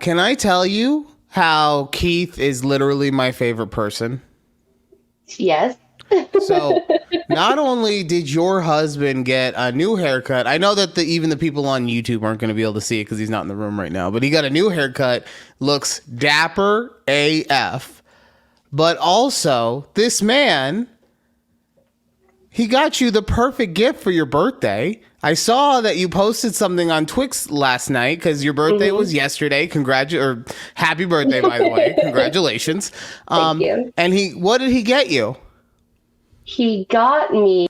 Can I tell you how Keith is literally my favorite person? Yes. So not only did your husband get a new haircut, I know that even the people on YouTube aren't going to be able to see it because he's not in the room right now, but he got a new haircut, looks dapper AF. But also, this man, he got you the perfect gift for your birthday. I saw that you posted something on Twix last night because your birthday was yesterday. Happy birthday, by the way. Congratulations. Thank you. And what did he get you? He got me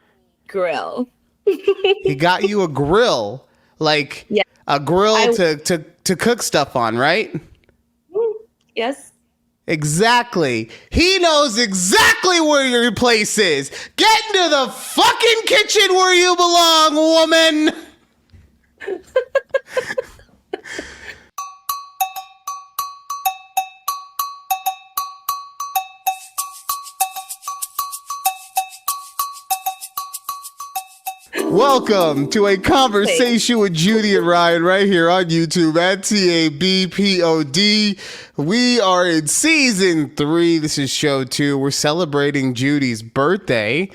grill. He got you a grill, like a grill to cook stuff on, right? Yes. Exactly. He knows exactly where your place is. Get into the fucking kitchen where you belong, woman. Welcome to a conversation with Judy and Ryan right here on YouTube at TABPOD. We are in season 3. This is show 2. We're celebrating Judy's birthday.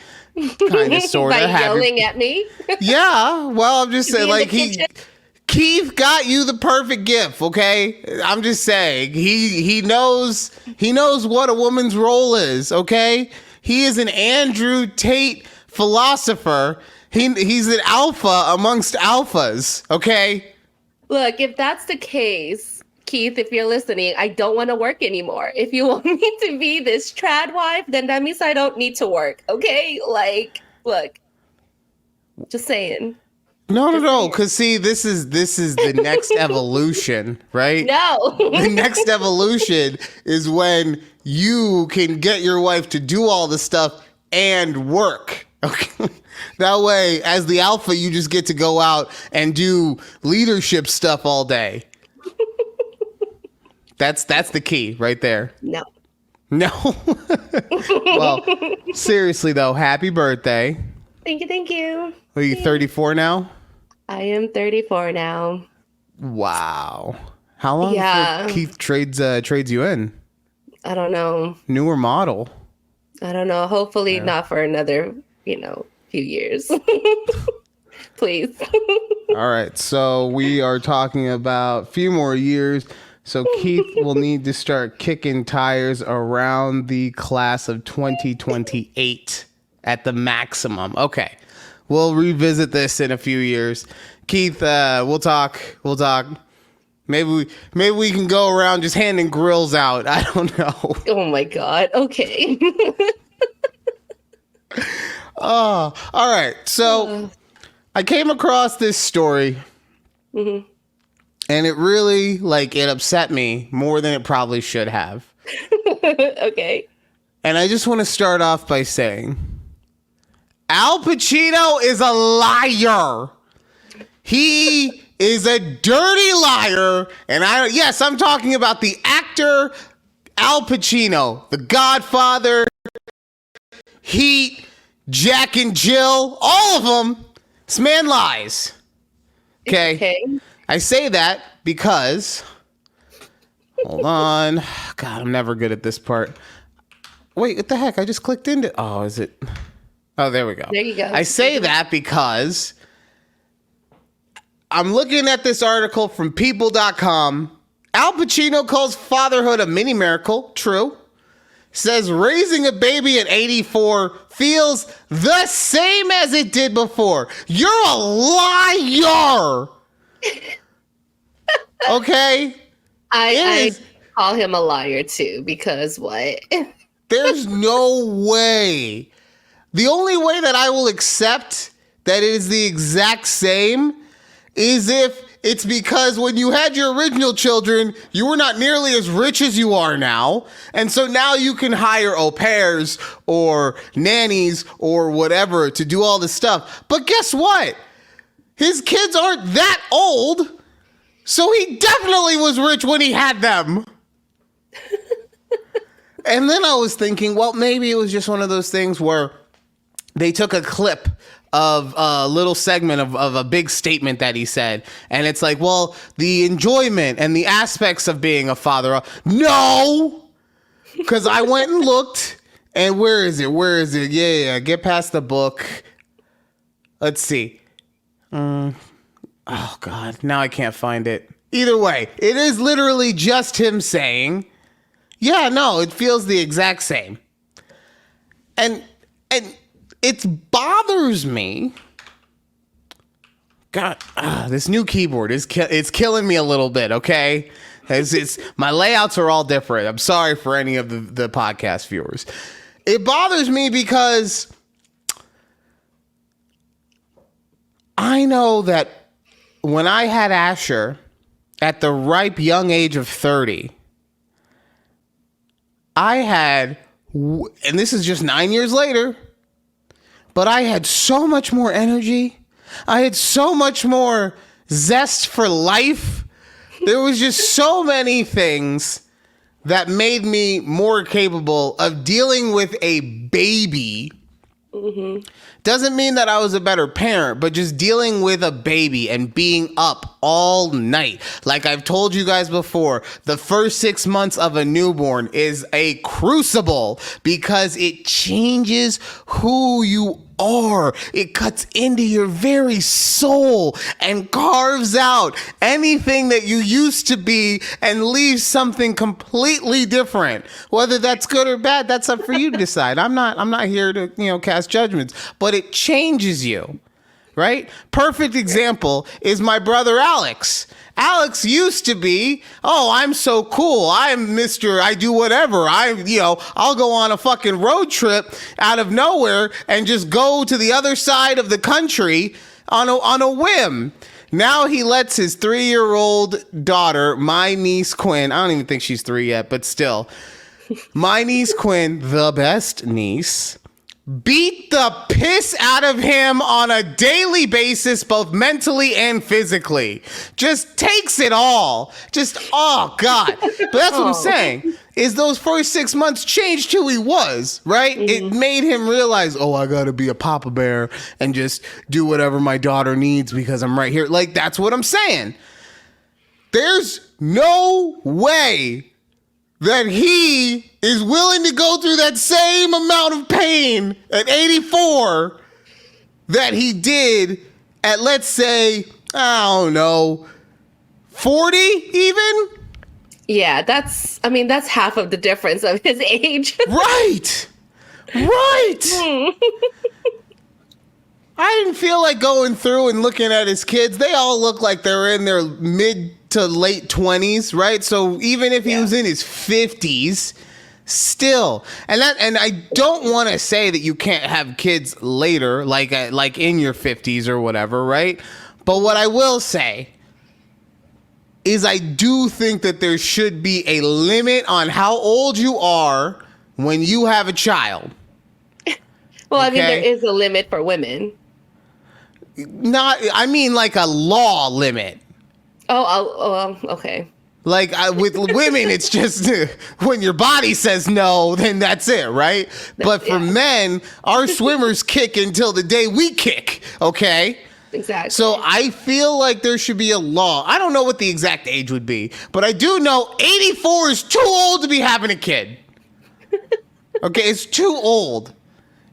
Kind of, sort of. By yelling at me? Yeah. Well, I'm just saying, like, Keith got you the perfect gift, okay? I'm just saying. He knows what a woman's role is, okay? He is an Andrew Tate philosopher. He's an alpha amongst alphas, okay? Look, if that's the case, Keith, if you're listening, I don't want to work anymore. If you want me to be this trad wife, then that means I don't need to work, okay? Like, look, just saying. No, because see, this is the next evolution, right? No. The next evolution is when you can get your wife to do all the stuff and work, okay? That way, as the alpha, you just get to go out and do leadership stuff all day. That's the key right there. No. Well, seriously though, happy birthday. Thank you. Are you 34 now? I am 34 now. Wow. How long before Keith trades you in? I don't know. Newer model. I don't know. Hopefully not for another, few years. Please. All right. So we are talking about a few more years. So Keith will need to start kicking tires around the class of 2028 at the maximum. Okay. We'll revisit this in a few years. Keith, we'll talk. Maybe we can go around just handing grills out. I don't know. Oh my God. Okay. Oh, all right. So I came across this story and it really, it upset me more than it probably should have. Okay. And I just want to start off by saying Al Pacino is a liar. He is a dirty liar. And I'm talking about the actor Al Pacino, The Godfather, Heat, Jack and Jill, all of them. This man lies. Okay. I say that because, hold on. God, I'm never good at this part. Wait, what the heck? I just clicked into, is it? Oh, there we go. There you go. I say that because I'm looking at this article from people.com. Al Pacino calls fatherhood a mini miracle. True. Says raising a baby at 84 feels the same as it did before. You're a liar. Okay? I call him a liar too, because what? There's no way. The only way that I will accept that it is the exact same is if it's because when you had your original children, you were not nearly as rich as you are now. And so now you can hire au pairs or nannies or whatever to do all this stuff. But guess what? His kids aren't that old. So he definitely was rich when he had them. And then I was thinking, well, maybe it was just one of those things where they took a clip of a little segment of a big statement that he said. And it's like, well, the enjoyment and the aspects of being a father. No, because I went and looked, and where is it? Yeah, get past the book. Let's see. Oh, God, now I can't find it. Either way, it is literally just him saying, yeah, no, it feels the exact same. And it bothers me. God, this new keyboard it's killing me a little bit, okay? It's my layouts are all different. I'm sorry for any of the podcast viewers. It bothers me because I know that when I had Asher at the ripe young age of 30, I had, and this is just 9 years later, but I had so much more energy. I had so much more zest for life. There was just so many things that made me more capable of dealing with a baby. Mm-hmm. Doesn't mean that I was a better parent, but just dealing with a baby and being up all night. Like I've told you guys before, the first 6 months of a newborn is a crucible because it changes who you are. It cuts into your very soul and carves out anything that you used to be and leaves something completely different. Whether that's good or bad, that's up for you to decide. I'm not here to, cast judgments, but it changes you. Right? Perfect example is my brother Alex. Alex used to be, oh, I'm so cool. I'm Mr. I do whatever. I'll go on a fucking road trip out of nowhere and just go to the other side of the country on a whim. Now he lets his 3-year-old daughter, my niece Quinn, I don't even think she's 3 yet, but still, my niece Quinn, the best niece, beat the piss out of him on a daily basis, both mentally and physically. Just takes it all. Oh, God. But that's what I'm saying, is those first 6 months changed who he was, right? Mm-hmm. It made him realize, oh, I got to be a papa bear and just do whatever my daughter needs because I'm right here. Like, that's what I'm saying. There's no way that he is willing to go through that same amount of pain at 84 that he did at, let's say, I don't know, 40 even? Yeah, that's half of the difference of his age. Right. I didn't feel like going through and looking at his kids. They all look like they're in their mid to late 20s, right? So even if he was in his 50s, still, and I don't want to say that you can't have kids later, like in your 50s or whatever, right? But what I will say is I do think that there should be a limit on how old you are when you have a child. Well, I mean, there is a limit for women. I mean like a law limit. Oh, okay. Like with women, it's just when your body says no, then that's it, right? But for men, our swimmers kick until the day we kick, okay? Exactly. So I feel like there should be a law. I don't know what the exact age would be, but I do know 84 is too old to be having a kid. Okay, it's too old.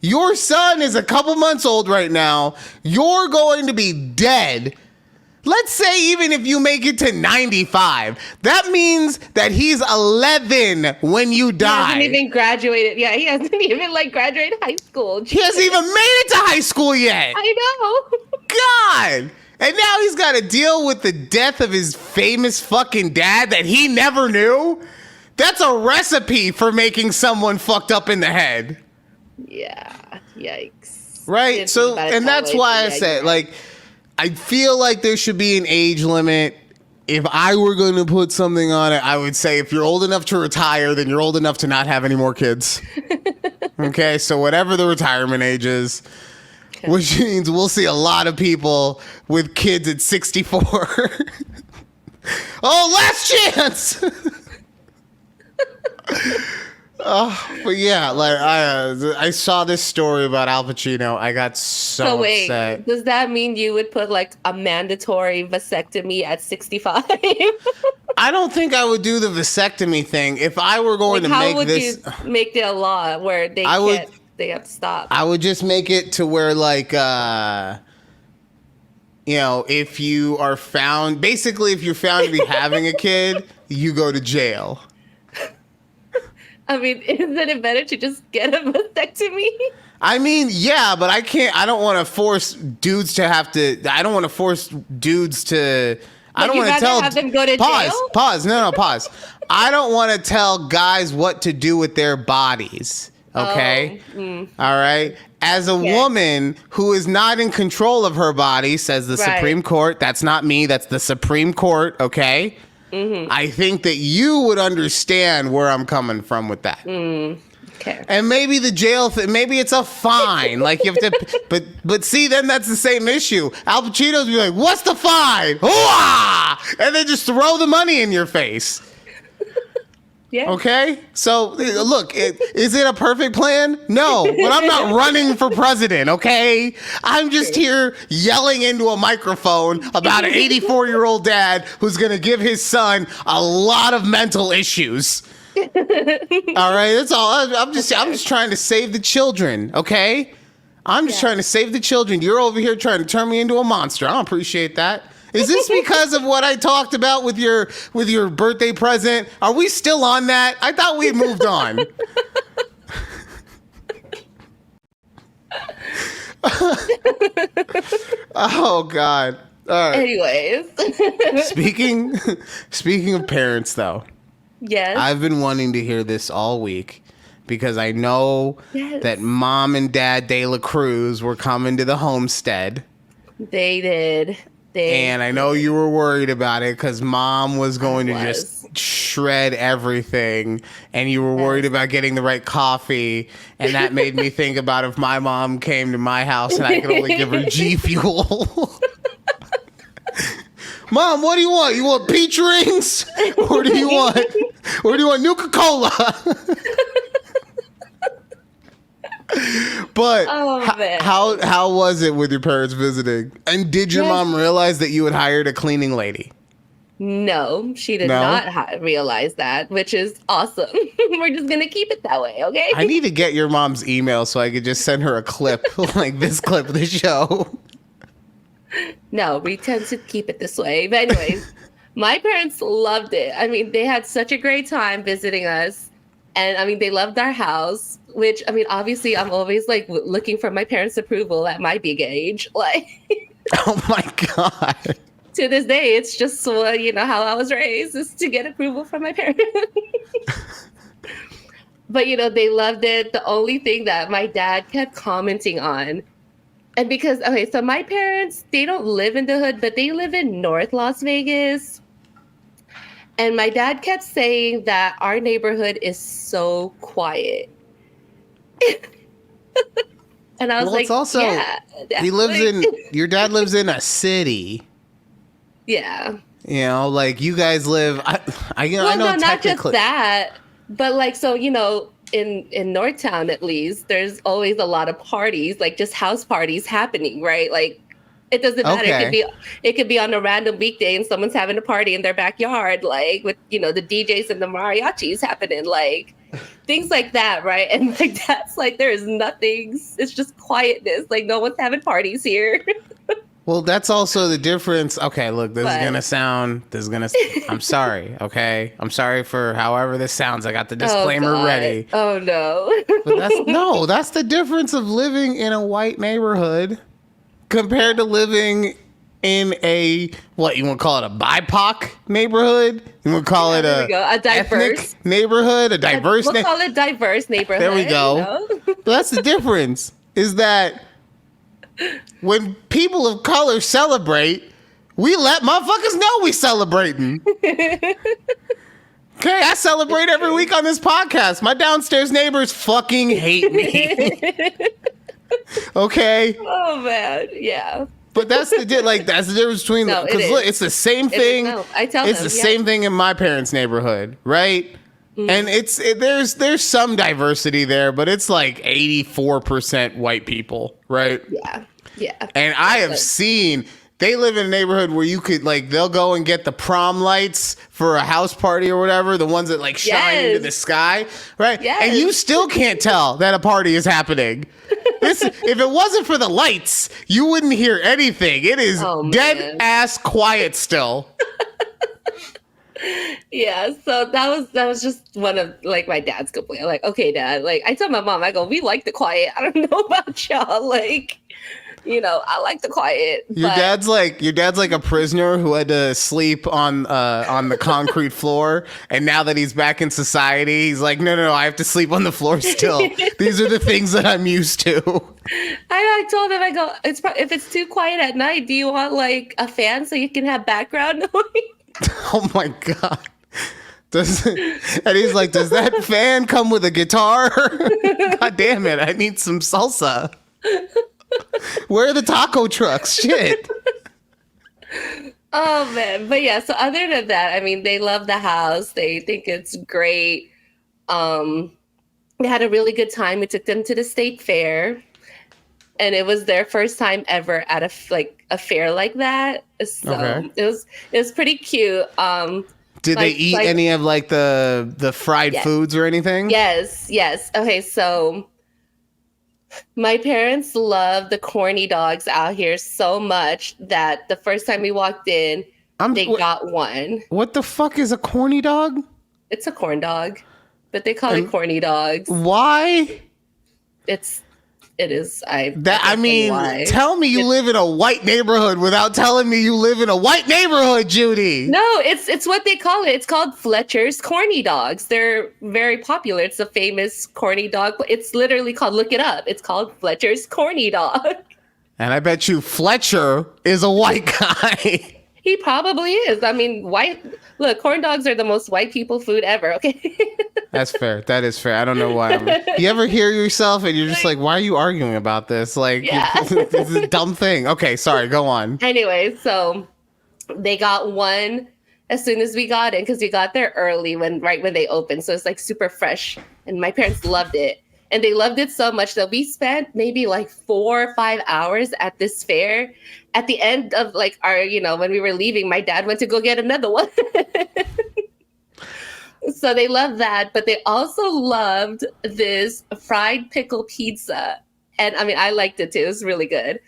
Your son is a couple months old right now. You're going to be dead. Let's say even if you make it to 95, that means that he's 11 when you die. He hasn't even graduated. Yeah, he hasn't even graduated high school. He hasn't even made it to high school yet. I know. God. And now he's got to deal with the death of his famous fucking dad that he never knew. That's a recipe for making someone fucked up in the head. Yeah. Yikes. Right? So, and that's why I said, I feel like there should be an age limit. If I were going to put something on it, I would say if you're old enough to retire, then you're old enough to not have any more kids. Okay, so whatever the retirement age is, which means we'll see a lot of people with kids at 64. Oh, last chance! But yeah, like I saw this story about Al Pacino. I got so wait, upset. does that mean you would put like a mandatory vasectomy at 65? I don't think I would do the vasectomy thing if I were going to how make would this. you make the law where they can't? They have to stop. I would just make it to where like if you are found, basically if you're found to be having a kid, you go to jail. I mean, isn't it better to just get a vasectomy? I mean, yeah, but I don't want to force dudes to have to. I don't want to force dudes to. I don't want to tell. Have them go to pause. jail? Pause. No. Pause. I don't want to tell guys what to do with their bodies. Okay. All right. As a woman who is not in control of her body, says the Supreme Court. That's not me. That's the Supreme Court. Okay. I think that you would understand where I'm coming from with that. Okay. And maybe the jail thing, maybe it's a fine. Like you have to, but see, then that's the same issue. Al Pacino's be like, "What's the fine?" Hoo-ah! And then just throw the money in your face. Yeah. Okay. So look, is it a perfect plan? No, but I'm not running for president. Okay. I'm just here yelling into a microphone about an 84-year-old dad who's going to give his son a lot of mental issues. All right. That's all. I'm just trying to save the children. Okay. I'm just trying to save the children. You're over here trying to turn me into a monster. I don't appreciate that. Is this because of what I talked about with your birthday present? Are we still on that? I thought we had moved on. Oh God. All right. Anyways. Speaking of parents though. Yes. I've been wanting to hear this all week because I know that Mom and Dad De La Cruz were coming to the homestead. They did. And I know you were worried about it because Mom was going to just shred everything, and you were worried about getting the right coffee, and that made me think about if my mom came to my house and I could only give her G Fuel. Mom, what do you want? You want peach rings, or do you want Nuka-Cola? But how was it with your parents visiting? And did your mom realize that you had hired a cleaning lady? No, she did not realize that, which is awesome. We're just going to keep it that way, okay? I need to get your mom's email so I could just send her a clip, like this clip of the show. No, we tend to keep it this way. But anyways, my parents loved it. I mean, they had such a great time visiting us. And I mean, they loved our house, which, I mean, obviously I'm always like looking for my parents' approval at my big age. Like, oh my God. To this day, it's just, how I was raised, is to get approval from my parents. But, they loved it. The only thing that my dad kept commenting on, and because, so my parents, they don't live in the hood, but they live in North Las Vegas. And my dad kept saying that our neighborhood is so quiet. And I was like, it's also, your dad lives in a city. Yeah. Like you guys live, I know not just that, but like, so, in Northtown, at least, there's always a lot of parties, like just house parties happening, right? Like, it doesn't matter. Okay. It could be on a random weekday and someone's having a party in their backyard, like with, the DJs and the mariachis happening, like things like that, right? And like that's like there is nothing. It's just quietness. Like no one's having parties here. Well, that's also the difference. Okay, look, I'm sorry, okay? I'm sorry for however this sounds. I got the disclaimer ready. Oh no. But that's the difference of living in a white neighborhood compared to living in a, what, you want to call it a BIPOC neighborhood? You want to call it a diverse neighborhood? A diverse We'll call it diverse neighborhood. There we go. But that's the difference, is that when people of color celebrate, we let motherfuckers know we celebrating. Okay, I celebrate every week on this podcast. My downstairs neighbors fucking hate me. Okay. Oh man, yeah. But that's the difference between, because look, it's the same thing. I tell it's them, the same thing in my parents' neighborhood, right? And there's some diversity there, but it's like 84% white people, right? Yeah. And I have seen they live in a neighborhood where you could like they'll go and get the prom lights for a house party or whatever, the ones that like shine into the sky, right? Yes. And you still can't tell that a party is happening. If it wasn't for the lights, you wouldn't hear anything. It is dead ass quiet still. Yeah, so that was just one of like my dad's complaint. Like, okay, Dad, like I told my mom, I go, we like the quiet. I don't know about y'all, like, I like the quiet. Your dad's like a prisoner who had to sleep on the concrete floor, and now that he's back in society, he's like, no, I have to sleep on the floor still. These are the things that I'm used to. I told him, I go, if it's too quiet at night, do you want like a fan so you can have background noise? Oh my God. And he's like, does that fan come with a guitar? God damn it. I need some salsa. Where are the taco trucks? Shit. Oh man. But yeah, so other than that, I mean, they love the house. They think it's great. They had a really good time. We took them to the state fair. And it was their first time ever at a fair like that. So it was pretty cute. Did they eat any of like the fried foods or anything? Yes. Okay, so my parents love the corny dogs out here so much that the first time we walked in, they got one. What the fuck is a corny dog? It's a corn dog, but they call it corny dogs. Why? It is. Tell me you live in a white neighborhood without telling me you live in a white neighborhood, Judy. No, it's what they call it. It's called Fletcher's Corny Dogs. They're very popular. It's a famous corny dog. It's literally called, look it up. It's called Fletcher's Corny Dog. And I bet you Fletcher is a white guy. He probably is. I mean, look, corn dogs are the most white people food ever, okay? That's fair. That is fair. I don't know why. You ever hear yourself and you're just like, why are you arguing about this? Like, this is a dumb thing. Okay, sorry, go on. Anyway, so they got one as soon as we got in because we got there early right when they opened. So it's like super fresh. And my parents loved it. And they loved it so much that we spent maybe like 4 or 5 hours at this fair. At the end of like our, when we were leaving, my dad went to go get another one. So they loved that. But they also loved this fried pickle pizza. And I mean, I liked it too. It was really good.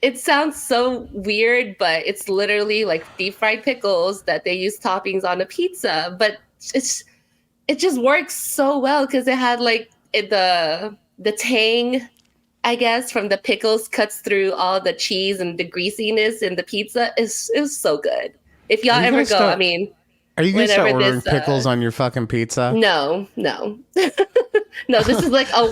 It sounds so weird, but it's literally like deep fried pickles that they use toppings on a pizza. But it just works so well because it had like the tang, I guess, from the pickles cuts through all the cheese and the greasiness in the pizza. It was so good. If y'all ever go, I mean, are you gonna start ordering pickles on your fucking pizza? No. No, this is like a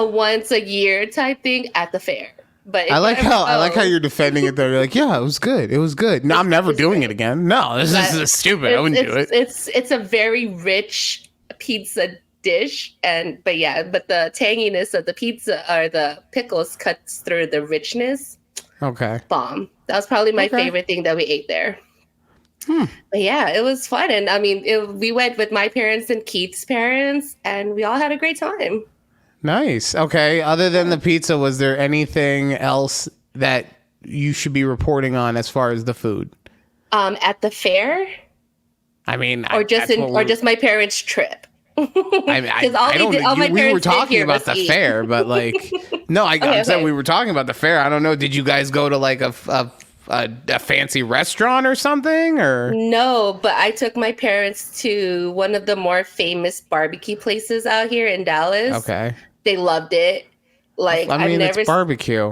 once a year type thing at the fair. But I like how you're defending it though. You're like, yeah, it was good. It was good. No, I'm never doing it again. No, this is stupid. I wouldn't do it. It's a very rich pizza dish, but the tanginess of the pizza or the pickles cuts through the richness. Okay. Bomb. That was probably my favorite thing that we ate there. But yeah, it was fun. And I mean, we went with my parents and Keith's parents, and we all had a great time. Nice. Okay. Other than the pizza, was there anything else that you should be reporting on as far as the food? At the fair? I mean, just my parents' trip. We were talking about the fair, but like, no, I said we were talking about the fair. I don't know. Did you guys go to like a fancy restaurant or something, or? No, but I took my parents to one of the more famous barbecue places out here in Dallas. Okay. They loved it. Like, I mean, it's barbecue.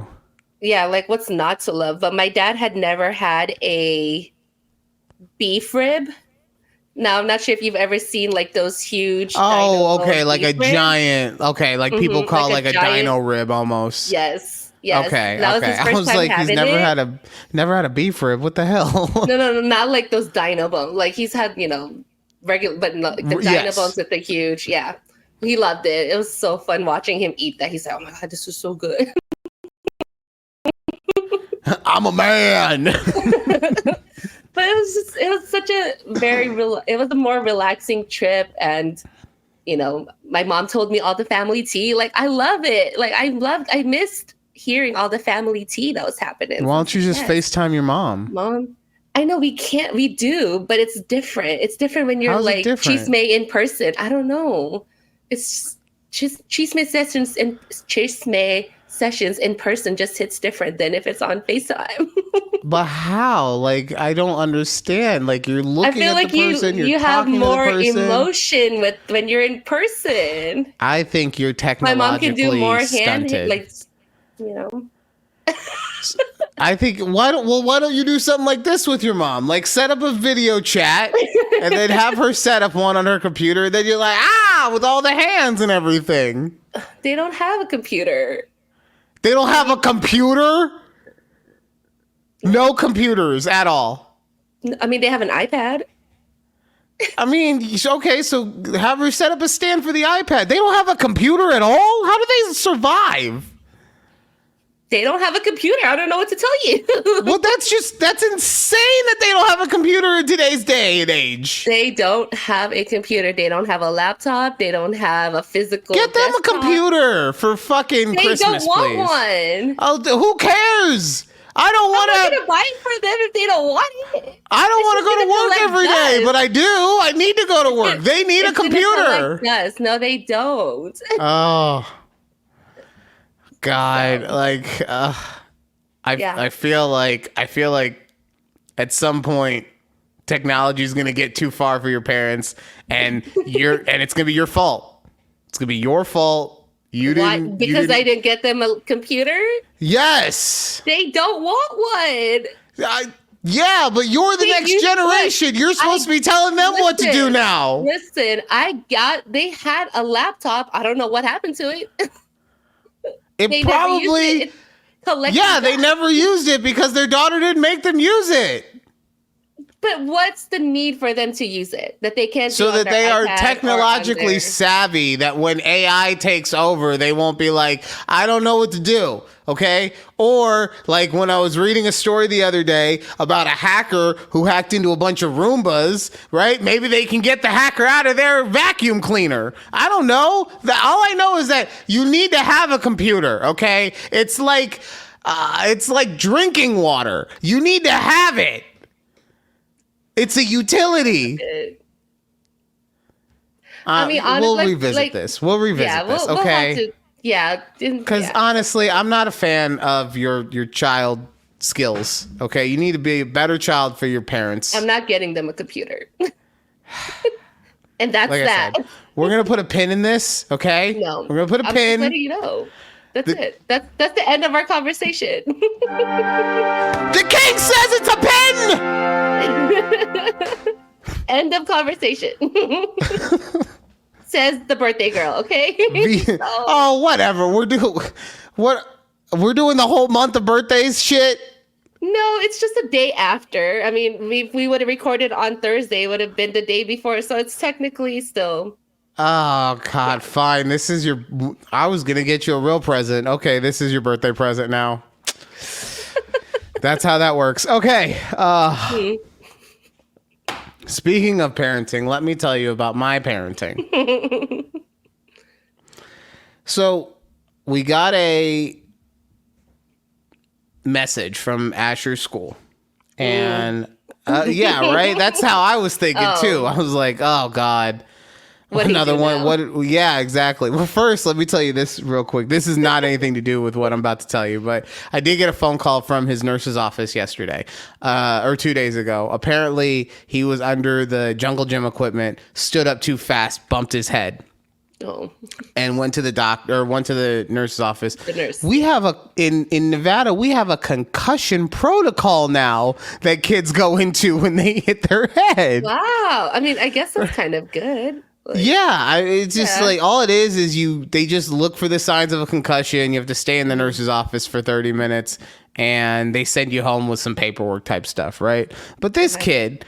Yeah, like what's not to love? But my dad had never had a beef rib. Now, I'm not sure if you've ever seen like those huge. Oh, okay. Like a giant. Okay. Like people call like a dino rib almost. Yes. Okay. I was like, he's never had a beef rib. What the hell? No. Not like those dino bones. Like he's had, regular, but like the dino bones with the huge. Yeah. He loved it. It was so fun watching him eat that. He said, oh my God, this was so good. I'm a man. But it was such a it was a more relaxing trip. And, you know, my mom told me all the family tea. Like, I love it. Like, I missed hearing all the family tea that was happening. Why don't you just FaceTime your mom? Mom, I know we do, but it's different. It's different when you're like chisme in person. I don't know. It's just chisme sessions in person just hits different than if it's on FaceTime. But how? Like, I don't understand. Like, you're looking at like the person, you have more emotion with when you're in person. I think you're technologically My mom can do more stunted. like, you know. I think why don't you do something like this with your mom? Like, set up a video chat and then have her set up one on her computer. Then you're like, with all the hands and everything. They don't have a computer. They don't have a computer? No computers at all. I mean, they have an iPad. I mean, okay, so have her set up a stand for the iPad. They don't have a computer at all? How do they survive? They don't have a computer. I don't know what to tell you. Well, that's insane that they don't have a computer in today's day and age. They don't have a computer. They don't have a laptop. They don't have a physical Get them desktop. a computer for fucking Christmas, please. They don't want please. one. Oh, who cares? I don't want I'm not gonna buy it for them if they don't want it. I don't want to go to work every day, but I do. I need to go to work. They need a computer. Yes, no, they don't. Oh. God, like, I feel like at some point technology is gonna get too far for your parents, and it's gonna be your fault. It's gonna be your fault. I didn't get them a computer? Yes. They don't want one. Yeah, but you're the next generation. You're supposed to be telling them what to do now. Listen, they had a laptop. I don't know what happened to it. They probably, they never used it because their daughter didn't make them use it. But what's the need for them to use it? That they can't so that they are technologically savvy, that when AI takes over, they won't be like, I don't know what to do. Okay. Or like when I was reading a story the other day about a hacker who hacked into a bunch of Roombas, right? Maybe they can get the hacker out of their vacuum cleaner. I don't know. All I know is that you need to have a computer. Okay. It's like drinking water. You need to have it. It's a utility. I mean, honestly, we'll revisit this. We'll revisit this. Okay. Because honestly, I'm not a fan of your child skills. Okay, you need to be a better child for your parents. I'm not getting them a computer. And that's like that. I said, we're gonna put a pin in this. Okay. No, we're gonna put a pin. Just letting you know. That's it. That's the end of our conversation. The king says it's a pin. End of conversation. Says the birthday girl. Okay. Oh, whatever. We're doing the whole month of birthdays shit. No, it's just a day after. I mean, we would have recorded on Thursday. It would have been the day before, so it's technically still. Oh, God, fine. I was going to get you a real present. Okay, this is your birthday present now. That's how that works. Okay. Speaking of parenting, let me tell you about my parenting. So we got a message from Asher's school. And yeah, right? That's how I was thinking, too. I was like, oh, God. Another one. Yeah, exactly. Well, first, let me tell you this real quick. This is not anything to do with what I'm about to tell you, but I did get a phone call from his nurse's office yesterday, or 2 days ago. Apparently, he was under the jungle gym equipment, stood up too fast, bumped his head. Oh. And went to the nurse's office. The nurse. We have in Nevada, we have a concussion protocol now that kids go into when they hit their head. Wow. I mean, I guess that's kind of good. It's just like all it is they just look for the signs of a concussion. You have to stay in the nurse's office for 30 minutes and they send you home with some paperwork type stuff, right? But this kid,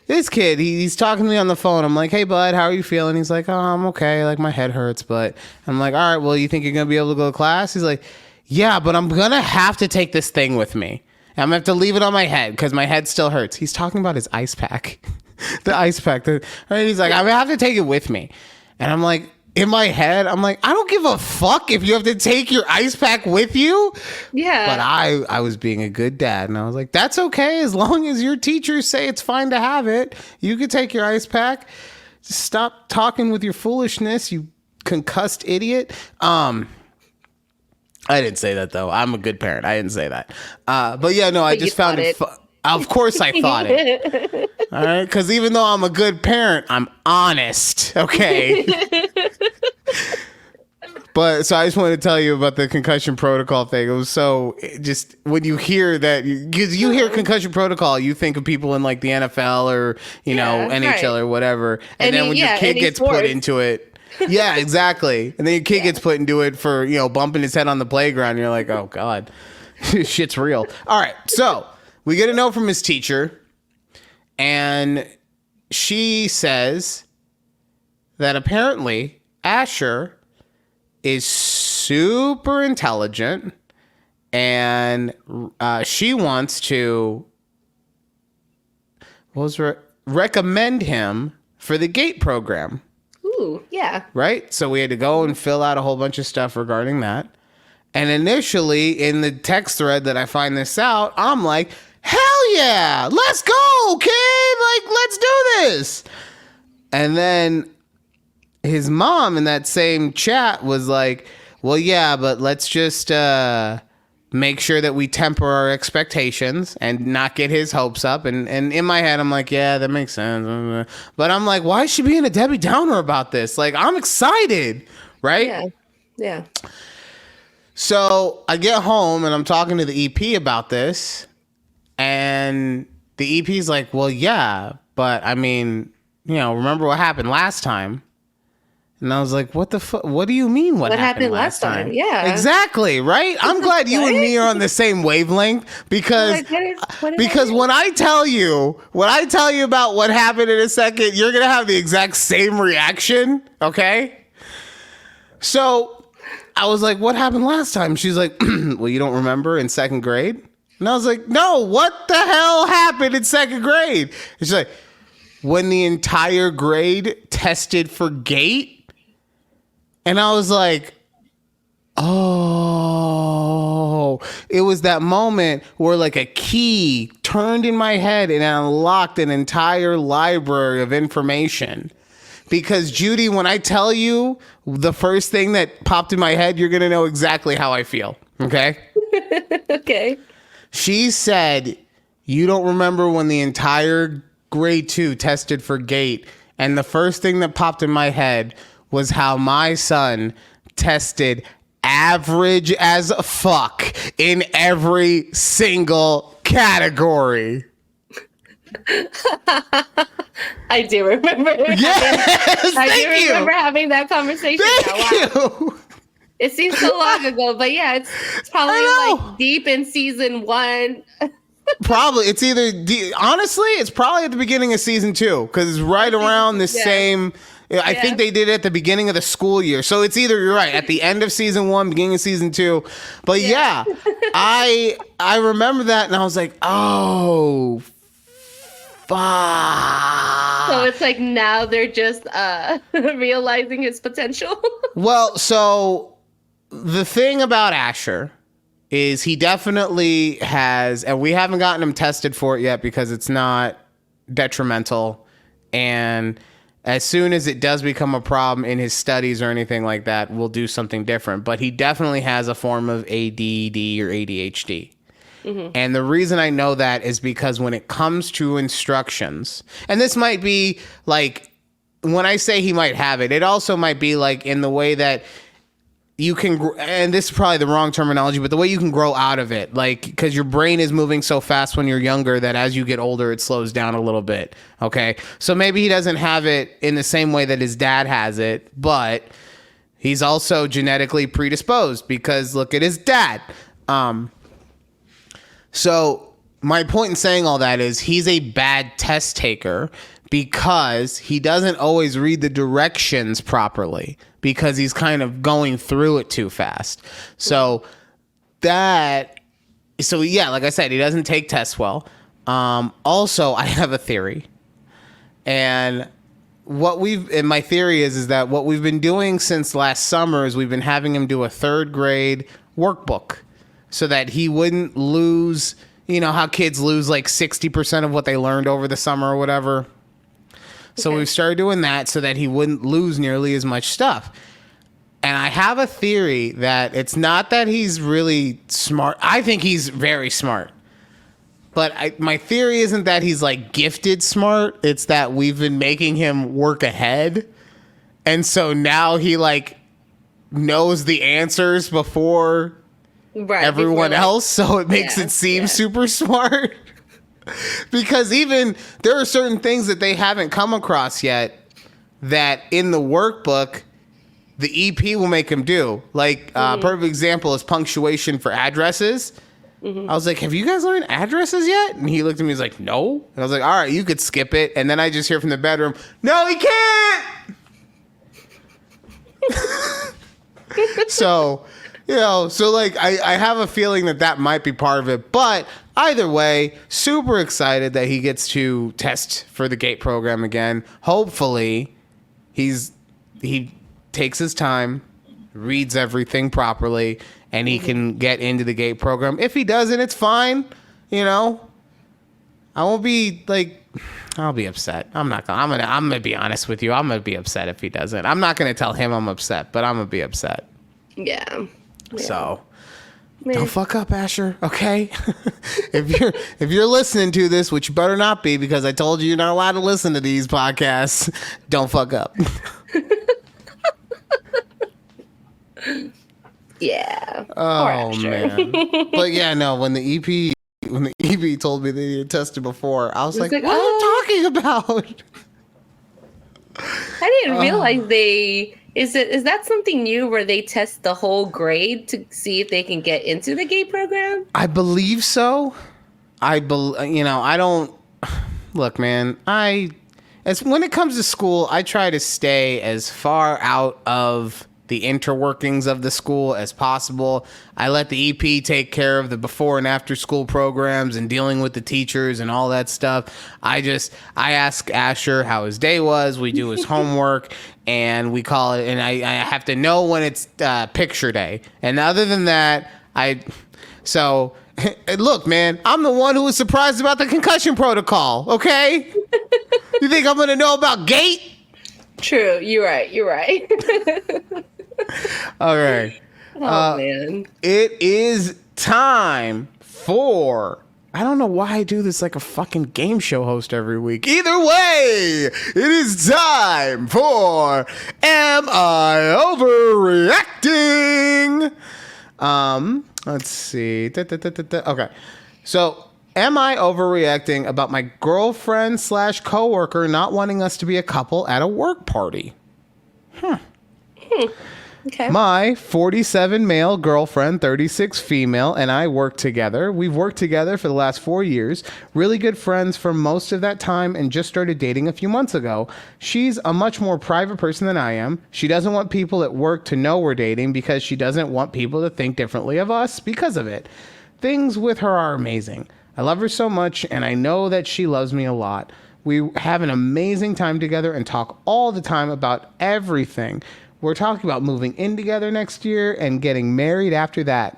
he's talking to me on the phone. I'm like, hey, bud, how are you feeling? He's like, oh, I'm okay. Like, my head hurts. But I'm like, all right, well, you think you're going to be able to go to class? He's like, yeah, but I'm going to have to take this thing with me. I'm gonna have to leave it on my head because my head still hurts. He's talking about his ice pack, the ice pack. Right? He's like, I'm gonna have to take it with me, and I'm like, in my head, I'm like, I don't give a fuck if you have to take your ice pack with you. Yeah. But I was being a good dad, and I was like, that's okay as long as your teachers say it's fine to have it. You could take your ice pack. Just stop talking with your foolishness, you concussed idiot. I didn't say that though. I'm a good parent. I didn't say that. But yeah, no, I just found it. Of course I thought it. All right. Because even though I'm a good parent, I'm honest. Okay. But so I just wanted to tell you about the concussion protocol thing. It was so just when you hear that, because you hear concussion protocol, you think of people in like the NFL or, you know, NHL or whatever. And then when your kid gets put into it. Yeah, exactly. And then your kid gets put into it for, you know, bumping his head on the playground. And you're like, oh, God, shit's real. All right. So we get a note from his teacher. And she says that apparently Asher is super intelligent. And she wants to recommend him for the GATE program. Ooh, yeah. Right? So we had to go and fill out a whole bunch of stuff regarding that. And initially, in the text thread that I find this out, I'm like, hell yeah, let's go, kid. Like, let's do this. And then his mom in that same chat was like, well, yeah, but let's just make sure that we temper our expectations and not get his hopes up. And in my head, I'm like, yeah, that makes sense. But I'm like, why is she being a Debbie Downer about this? Like, I'm excited, right? Yeah. Yeah. So I get home and I'm talking to the EP about this. And the EP's like, well, yeah, but I mean, you know, remember what happened last time? And I was like, what the fuck? What do you mean what happened last time? Yeah. Exactly, right? I'm glad you and me are on the same wavelength because when I tell you about what happened in a second, you're going to have the exact same reaction, okay? So I was like, what happened last time? She's like, well, you don't remember in second grade? And I was like, no, what the hell happened in second grade? And she's like, when the entire grade tested for GATE? And I was like, oh, it was that moment where like a key turned in my head and unlocked an entire library of information. Because Judy, when I tell you the first thing that popped in my head, you're going to know exactly how I feel. Okay. Okay. She said, you don't remember when the entire grade 2 tested for GATE. And the first thing that popped in my head was how my son tested average as fuck in every single category. I do remember. Yes, I do remember having that conversation. Thank you. It seems so long ago, but yeah, it's probably like deep in season 1. Probably. It's either, honestly, it's probably at the beginning of season 2 because it's right around the same. I think they did it at the beginning of the school year. So it's either, you're right, at the end of season 1, beginning of season 2. But yeah, I remember that and I was like, oh, fuck. So it's like now they're just realizing his potential. Well, so the thing about Asher is he definitely has, and we haven't gotten him tested for it yet because it's not detrimental. And as soon as it does become a problem in his studies or anything like that, we'll do something different. But he definitely has a form of ADD or ADHD. Mm-hmm. And the reason I know that is because when it comes to instructions, and this might be like, when I say he might have it, it also might be like in the way that you can, and this is probably the wrong terminology, but the way you can grow out of it, like, because your brain is moving so fast when you're younger that as you get older, it slows down a little bit. Okay. So maybe he doesn't have it in the same way that his dad has it, but he's also genetically predisposed because look at his dad. So my point in saying all that is he's a bad test taker because he doesn't always read the directions properly because he's kind of going through it too fast. So that So yeah, like I said, he doesn't take tests well. Also, I have a theory, and my theory is that what we've been doing since last summer is we've been having him do a 3rd grade workbook so that he wouldn't lose, how kids lose like 60% of what they learned over the summer or whatever. So we started doing that so that he wouldn't lose nearly as much stuff. And I have a theory that it's not that he's really smart. I think he's very smart. But my theory isn't that he's like gifted smart. It's that we've been making him work ahead. And so now he like knows the answers before everyone else. So it makes it seem super smart. Because even there are certain things that they haven't come across yet that in the workbook, the EP will make him do. Like, perfect example is punctuation for addresses. I was like, have you guys learned addresses yet? And he looked at me, he's like, no. And I was like, all right, you could skip it. And then I just hear from the bedroom, no, he can't. So, like I have a feeling that might be part of it. But either way, super excited that he gets to test for the GATE program again. Hopefully, he takes his time, reads everything properly, and he can get into the GATE program. If he doesn't, it's fine. I won't be like, I'll be upset. I'm gonna be honest with you. I'm gonna be upset if he doesn't. I'm not gonna tell him I'm upset, but I'm gonna be upset. Yeah. So don't fuck up, Asher. Okay. if you're listening to this, which you better not be, because I told you you're not allowed to listen to these podcasts. Don't fuck up. Yeah. Oh man. But yeah, no. When the EP told me that he had tested before, I was like, "What are you talking about?" I didn't realize is that something new where they test the whole grade to see if they can get into the GATE program? I believe so. I don't look, man. When it comes to school, I try to stay as far out of the interworkings of the school as possible. I let the EP take care of the before and after school programs and dealing with the teachers and all that stuff. I ask Asher how his day was. We do his homework and we call it, and I have to know when it's picture day. And other than that, look, man, I'm the one who was surprised about the concussion protocol. Okay. You think I'm going to know about GATE? True. You're right. All right. Oh, man. It is time for... I don't know why I do this like a fucking game show host every week. Either way, it is time for Am I Overreacting? Let's see. Okay. So, am I overreacting about my girlfriend / coworker not wanting us to be a couple at a work party? Okay. My 47 male girlfriend, 36 female, and I work together. We've worked together for the last 4 years. Really good friends for most of that time and just started dating a few months ago. She's a much more private person than I am. She doesn't want people at work to know we're dating because she doesn't want people to think differently of us because of it. Things with her are amazing. I love her so much, and I know that she loves me a lot. We have an amazing time together and talk all the time about everything. We're talking about moving in together next year and getting married after that.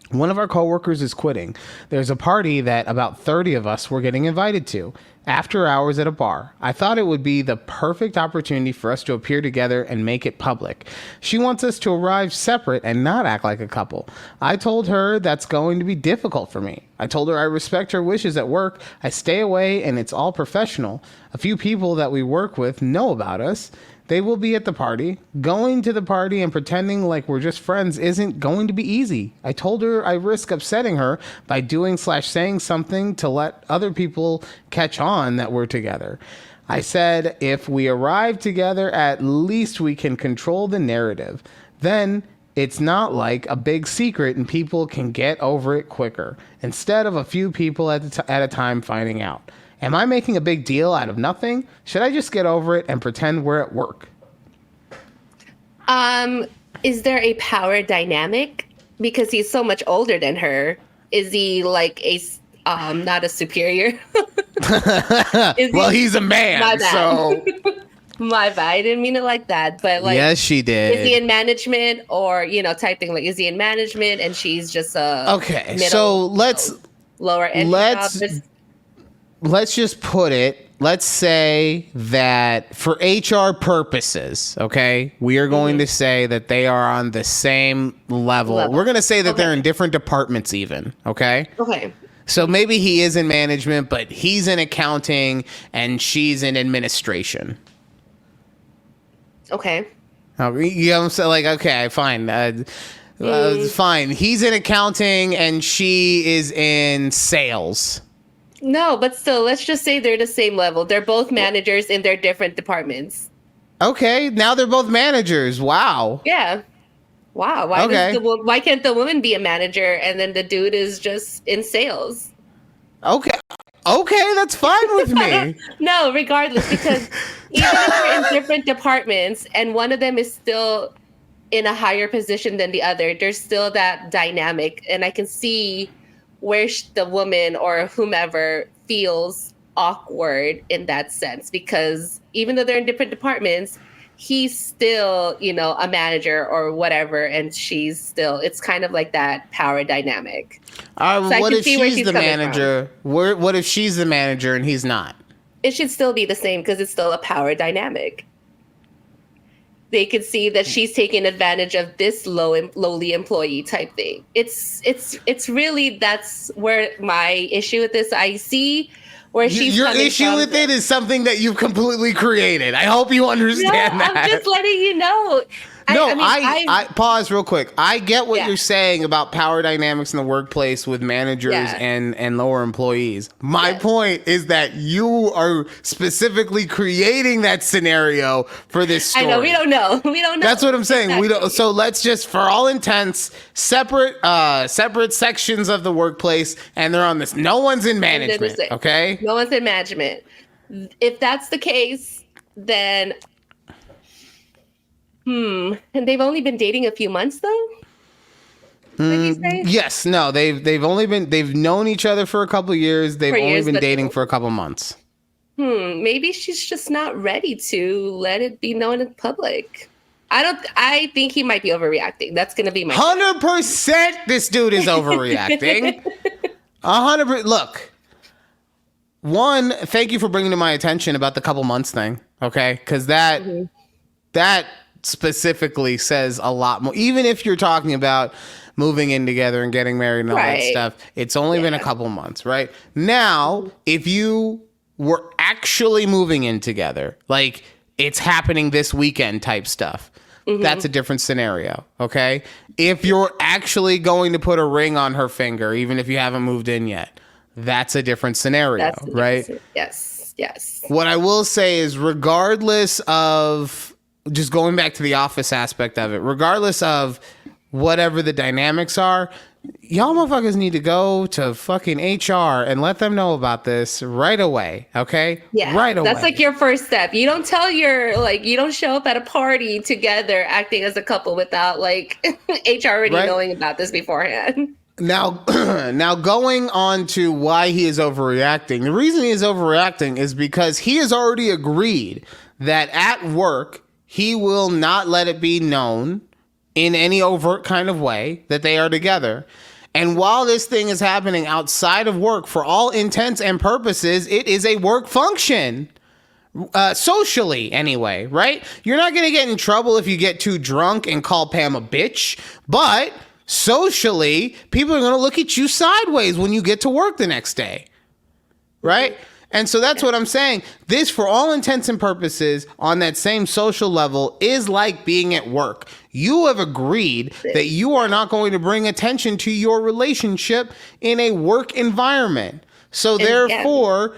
One of our coworkers is quitting. There's a party that about 30 of us were getting invited to after hours at a bar. I thought it would be the perfect opportunity for us to appear together and make it public. She wants us to arrive separate and not act like a couple. I told her that's going to be difficult for me. I told her I respect her wishes at work. I stay away and it's all professional. A few people that we work with know about us. They will be at the party. Going to the party and pretending like we're just friends isn't going to be easy. I told her I risk upsetting her by doing / saying something to let other people catch on that we're together. I said if we arrive together, at least we can control the narrative. Then it's not like a big secret and people can get over it quicker, instead of a few people at a time finding out. Am I making a big deal out of nothing? Should I just get over it and pretend we're at work? Is there a power dynamic? Because he's so much older than her. Is he like not a superior? Well, he's a man, My bad. so My bad. I didn't mean it like that. But like, yes, she did. is he in management or type thing? Like, is he in management and she's just a Okay, so lower end job? Let's just put it. Let's say that for HR purposes, okay, we are going to say that they are on the same level. We're going to say that they're in different departments even, okay? Okay. So maybe he is in management, but he's in accounting and she's in administration. Okay. You know what I'm saying? Like, okay, fine. Fine. He's in accounting and she is in sales. No, but still, let's just say they're the same level. They're both managers in their different departments. Okay, now they're both managers. Wow. Yeah. Wow. Why can't the woman be a manager and then the dude is just in sales? Okay, that's fine with me. No, regardless, because even if they're in different departments and one of them is still in a higher position than the other, there's still that dynamic. And I can see where the woman or whomever feels awkward in that sense, because even though they're in different departments, he's still, a manager or whatever, and she's still, it's kind of like that power dynamic. So what if she's the manager? What if she's the manager and he's not? It should still be the same because it's still a power dynamic. They could see that she's taking advantage of this lowly employee type thing. It's really, that's where my issue with this. I see where she's your issue with it is something that you've completely created. I hope you understand that. I'm just letting you know. I pause real quick. I get what you're saying about power dynamics in the workplace with managers and lower employees. My point is that you are specifically creating that scenario for this story. I know, we don't know. That's what I'm saying. Exactly. We don't. So let's just, for all intents, separate sections of the workplace, and they're on this. No one's in management. Okay. No one's in management. If that's the case, then. And they've only been dating a few months though? Yes, no, they've known each other for a couple of years. They've only been dating for a couple months. Maybe she's just not ready to let it be known in public. I think he might be overreacting. That's going to be my 100%. This dude is overreacting. 100%. Look, one, thank you for bringing to my attention about the couple months thing. Okay, because that specifically says a lot more. Even if you're talking about moving in together and getting married and all that stuff, it's only been a couple months, right? Now, if you were actually moving in together, like it's happening this weekend type stuff, that's a different scenario, okay? If you're actually going to put a ring on her finger, even if you haven't moved in yet, that's a different scenario, right? Yes. What I will say is, regardless of, just going back to the office aspect of it, regardless of whatever the dynamics are, y'all motherfuckers need to go to fucking HR and let them know about this right away, okay? Yeah, right away. That's like your first step. You don't tell you don't show up at a party together acting as a couple without like HR already knowing about this beforehand. Now going on to why he is overreacting. The reason he is overreacting is because he has already agreed that at work, he will not let it be known in any overt kind of way that they are together. And while this thing is happening outside of work, for all intents and purposes, it is a work function. Socially, anyway, right? You're not going to get in trouble if you get too drunk and call Pam a bitch, but socially, people are going to look at you sideways when you get to work the next day, right? And so that's what I'm saying. This, for all intents and purposes, on that same social level, is like being at work. You have agreed that you are not going to bring attention to your relationship in a work environment. So therefore,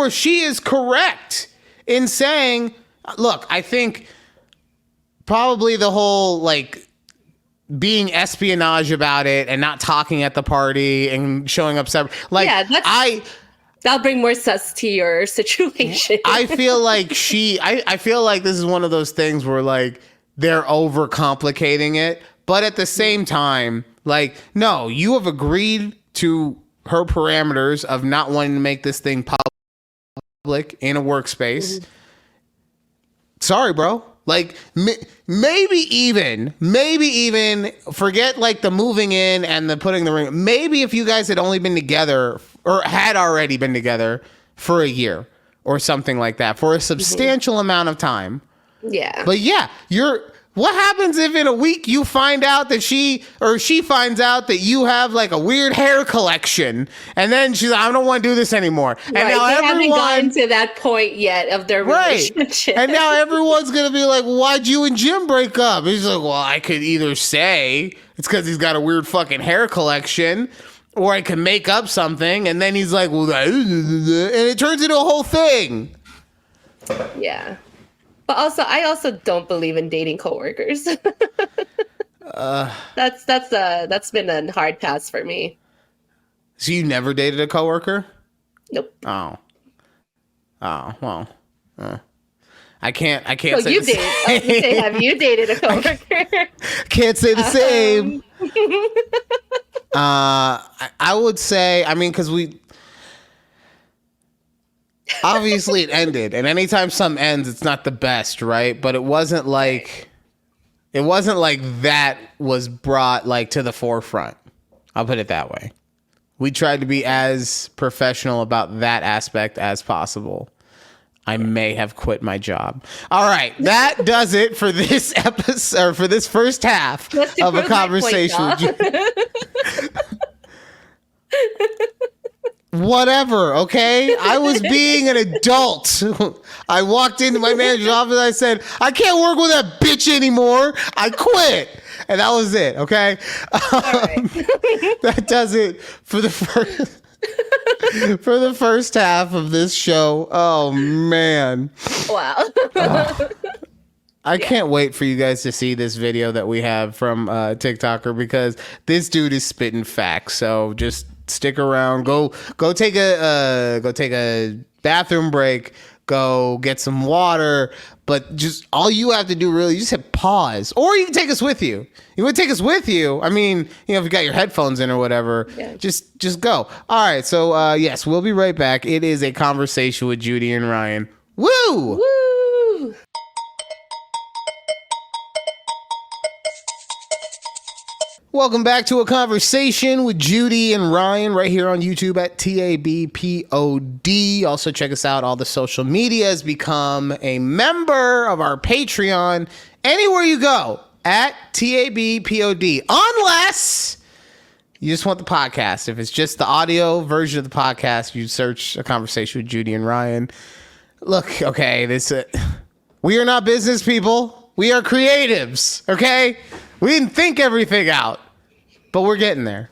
she is correct in saying, look, I think probably the whole like being espionage about it and not talking at the party and showing up separate. Like, that'll bring more sus to your situation. I feel like I feel like this is one of those things where like they're overcomplicating it. But at the same time, like, no, you have agreed to her parameters of not wanting to make this thing public in a workspace. Sorry, bro. Like maybe even forget like the moving in and the putting the ring. Maybe if you guys had only been together or had already been together for a year or something like that for a substantial amount of time. Yeah. But yeah, what happens if in a week you find out that she finds out that you have like a weird hair collection, and then she's like, I don't want to do this anymore. And now they haven't gotten to that point yet of their relationship. And now everyone's gonna be like, why'd you and Jim break up? He's like, well, I could either say it's because he's got a weird fucking hair collection, or I can make up something. And then he's like, well, and it turns into a whole thing. Yeah. But also, I also don't believe in dating coworkers. That's been a hard pass for me. So you never dated a coworker? Nope. Oh, well. I can't So say you the same. you say, have you dated a coworker? Can't say the same. I would say, I mean, because obviously it ended, and anytime something ends, it's not the best, right? But it wasn't like that was brought like to the forefront. I'll put it that way. We tried to be as professional about that aspect as possible. I may have quit my job. All right, that does it for this episode, or for this first half of a conversation with you. Whatever, okay? I was being an adult. I walked into my manager's office and I said, I can't work with that bitch anymore. I quit. And that was it, okay? That does it for the first half of this show. Oh, man. Wow. I can't wait for you guys to see this video that we have from TikToker, because this dude is spitting facts. So just stick around. Go take a bathroom break. Go get some water. But just all you have to do really, you just hit pause, or you can take us with you. You want to take us with you? I mean, if you got your headphones in or whatever, just go. All right. So yes, we'll be right back. It is a conversation with Judy and Ryan. Woo! Woo! Welcome back to a conversation with Judy and Ryan right here on YouTube at TABPOD. Also check us out. All the social medias. Become a member of our Patreon anywhere you go at TABPOD. Unless you just want the podcast. If it's just the audio version of the podcast, you search a conversation with Judy and Ryan. Look, okay, we are not business people. We are creatives, okay? We didn't think everything out, but we're getting there.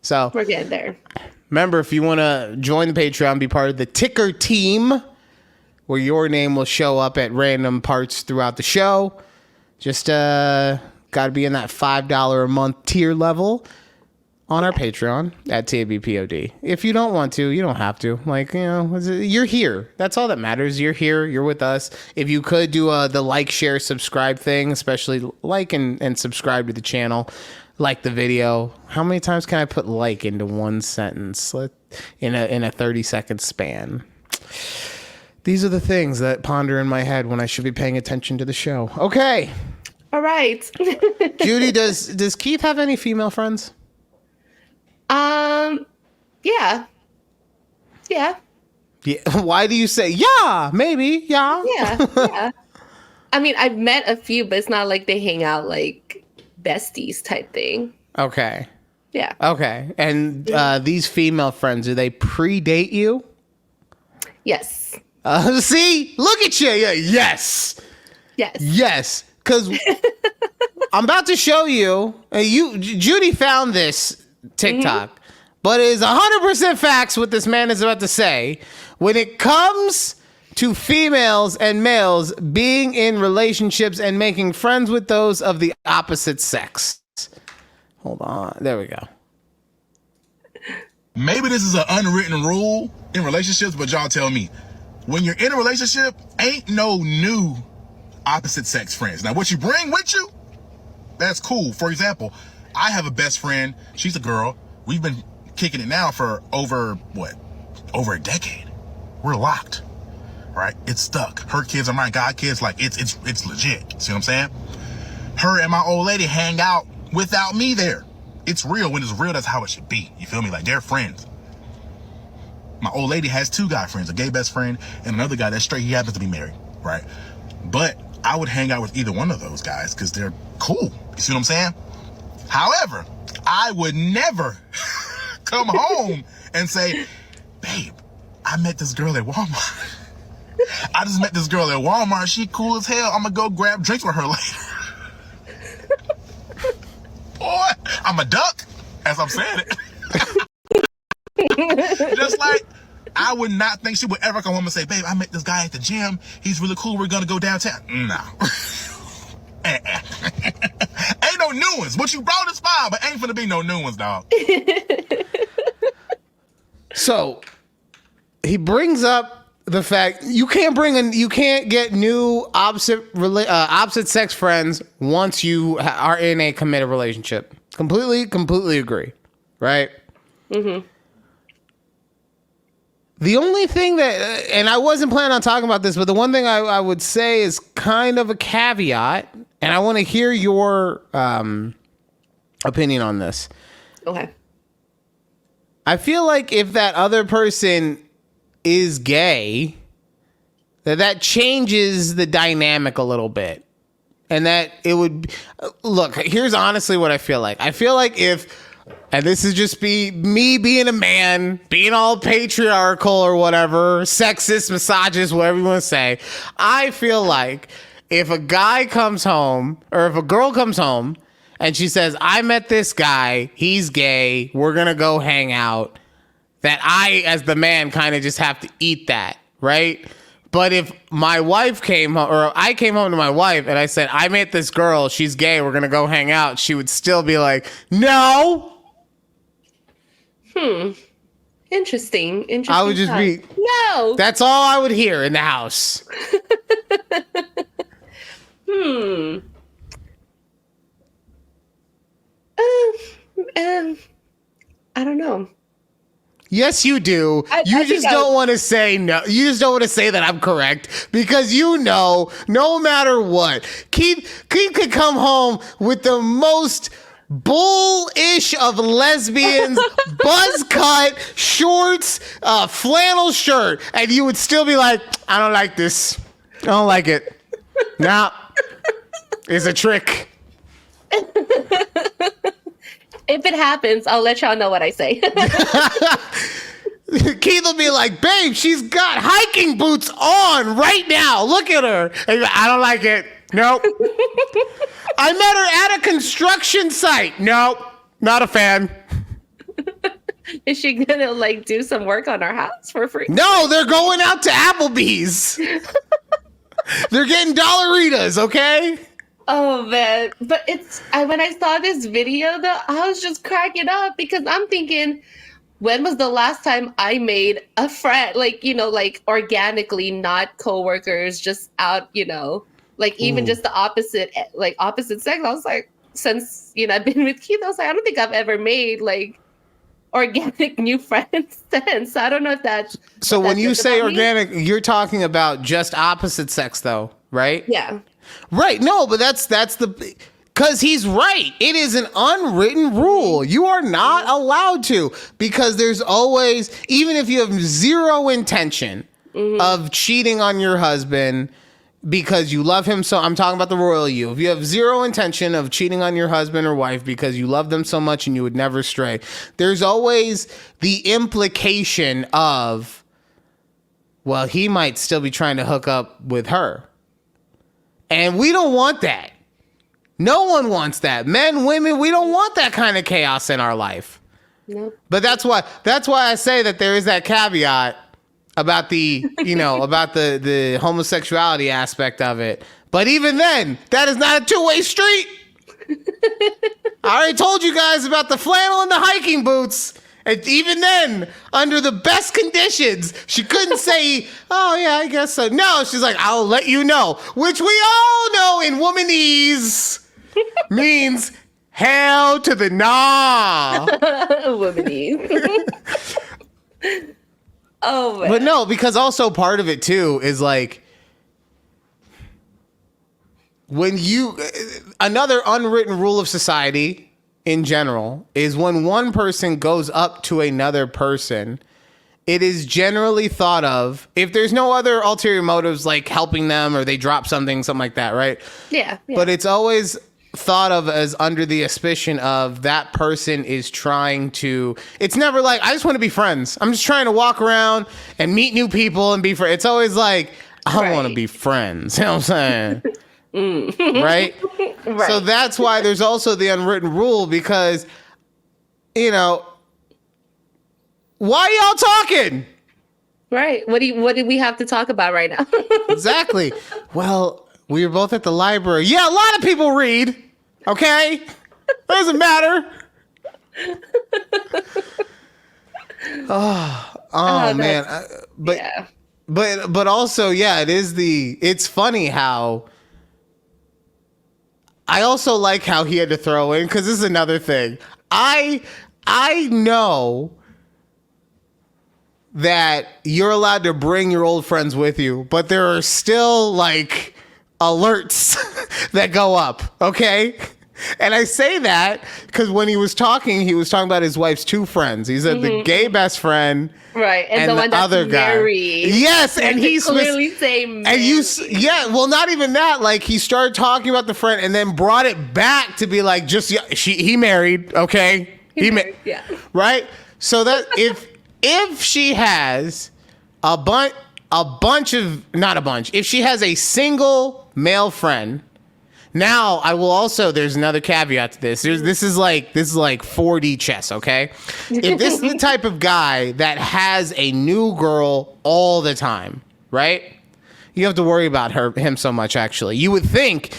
So we're getting there. Remember, if you want to join the Patreon, be part of the ticker team, where your name will show up at random parts throughout the show. Just got to be in that $5 a month tier level on our Patreon at TABPOD. If you don't want to, you don't have to. Like, you're here. That's all that matters. You're here. You're with us. If you could do the like, share, subscribe thing, especially like and subscribe to the channel, like the video. How many times can I put like into one sentence in a 30-second span? These are the things that ponder in my head when I should be paying attention to the show. Okay. All right. Judy, does Keith have any female friends? Yeah. Why do you say yeah? Maybe Yeah. I mean, I've met a few, but it's not like they hang out like besties type thing. Okay. Yeah. Okay. And these female friends, do they predate you? Yes. See, look at you. Yeah, yes. Because I'm about to show you. Judy found this TikTok, but it is 100% facts what this man is about to say. When it comes to females and males being in relationships and making friends with those of the opposite sex. Hold on. There we go. Maybe this is an unwritten rule in relationships, but y'all tell me. When you're in a relationship, ain't no new opposite sex friends. Now, what you bring with you, that's cool. For example, I have a best friend. She's a girl. We've been kicking it now for over a decade. We're locked, right? It's stuck. Her kids are my god kids. Like it's legit. See what I'm saying? Her and my old lady hang out without me there. It's real. When it's real, that's how it should be. You feel me? Like, they're friends. My old lady has 2 guy friends, a gay best friend and another guy that's straight. He happens to be married, right? But I would hang out with either one of those guys because they're cool. You see what I'm saying? However, I would never come home and say, babe, I met this girl at Walmart. I just met this girl at Walmart. She cool as hell. I'm going to go grab drinks with her later. Boy, I'm a duck as I'm saying it. Just like I would not think she would ever come home and say, babe, I met this guy at the gym. He's really cool. We're going to go downtown. No. Ain't no new ones. What you brought is fine, but ain't finna be no new ones, dog. So he brings up the fact you can't get new opposite sex friends once you are in a committed relationship. Completely agree, right? Mm-hmm. The only thing that, and I wasn't planning on talking about this, but the one thing I would say is kind of a caveat, and I want to hear your opinion on this. Okay. I feel like if that other person is gay, that changes the dynamic a little bit. And that it would, look, here's honestly what I feel like. I feel like if, and this is just me being a man, being all patriarchal or whatever, sexist, misogynist, whatever you want to say, I feel like if a guy comes home, or if a girl comes home, and she says, I met this guy, he's gay, we're going to go hang out, that I, as the man, kind of just have to eat that, right? But if my wife came home, or I came home to my wife and I said, I met this girl, she's gay, we're going to go hang out, she would still be like, no. Interesting. I would just be, no. That's all I would hear in the house. I don't know. Yes, you do. You just don't want to say no. You just don't want to say that I'm correct because you know, no matter what, Keith could come home with the most bullish of lesbians, buzz cut, shorts, flannel shirt, and you would still be like, I don't like this. I don't like it. Nah, it's a trick. If it happens, I'll let y'all know what I say. Keith will be like, babe, she's got hiking boots on right now. Look at her. And I don't like it. Nope. I met her at a construction site. Nope. Not a fan. Is she gonna like do some work on our house for free? No, they're going out to Applebee's. They're getting Dollaritas, okay? Oh man, but when I saw this video though, I was just cracking up because I'm thinking, when was the last time I made a friend, like, you know, like organically, not coworkers, just out, you know, like even just the opposite sex. I was like, since, you know, I've been with Keith, I was like, I don't think I've ever made like organic new friends since. I don't know if that's. So when you say organic, you're talking about just opposite sex though, right? Yeah. Right. No, but that's because he's right. It is an unwritten rule. You are not allowed to, because there's always, even if you have zero intention of cheating on your husband because you love him so, I'm talking about the royal you. If you have zero intention of cheating on your husband or wife because you love them so much and you would never stray, there's always the implication of, well, he might still be trying to hook up with her. And we don't want that. No one wants that. Men, women, we don't want that kind of chaos in our life. No. But that's why I say that there is that caveat about the, you know, about the homosexuality aspect of it. But even then, that is not a two-way street. I already told you guys about the flannel and the hiking boots. And even then, under the best conditions, she couldn't say, oh, yeah, I guess so. No, she's like, I'll let you know, which we all know in womanese means, Hell to the nah. Womanese. Oh man. But no, because also part of it too is like when you another unwritten rule of society in general is when one person goes up to another person, it is generally thought of, if there's no other ulterior motives like helping them or they drop something like that, right? Yeah. But it's always thought of as under the auspicion of that person is trying to, it's never like, I just want to be friends. I'm just trying to walk around and meet new people and be friends. It's always like, I want to be friends. You know what I'm saying? Right? Right. So that's why there's also the unwritten rule because, you know, why y'all talking? Right. What did we have to talk about right now? Exactly. Well, we were both at the library. Yeah, a lot of people read. Okay? Doesn't matter. Oh man. But also, yeah, it's funny how I also like how he had to throw in, because this is another thing. I know that you're allowed to bring your old friends with you, but there are still like alerts that go up, okay? And I say that because when he was talking about his wife's two friends. He said the gay best friend, right, and the one that's other guy. Married. Yes, and he clearly say married. And well, not even that. Like he started talking about the friend and then brought it back to be like, he married, okay? He married, yeah. Right. So that if she has if she has a single male friend. Now, I will also, there's another caveat to this. This is like 4D chess, okay? If this is the type of guy that has a new girl all the time, right? You don't have to worry about him so much, actually. You would think,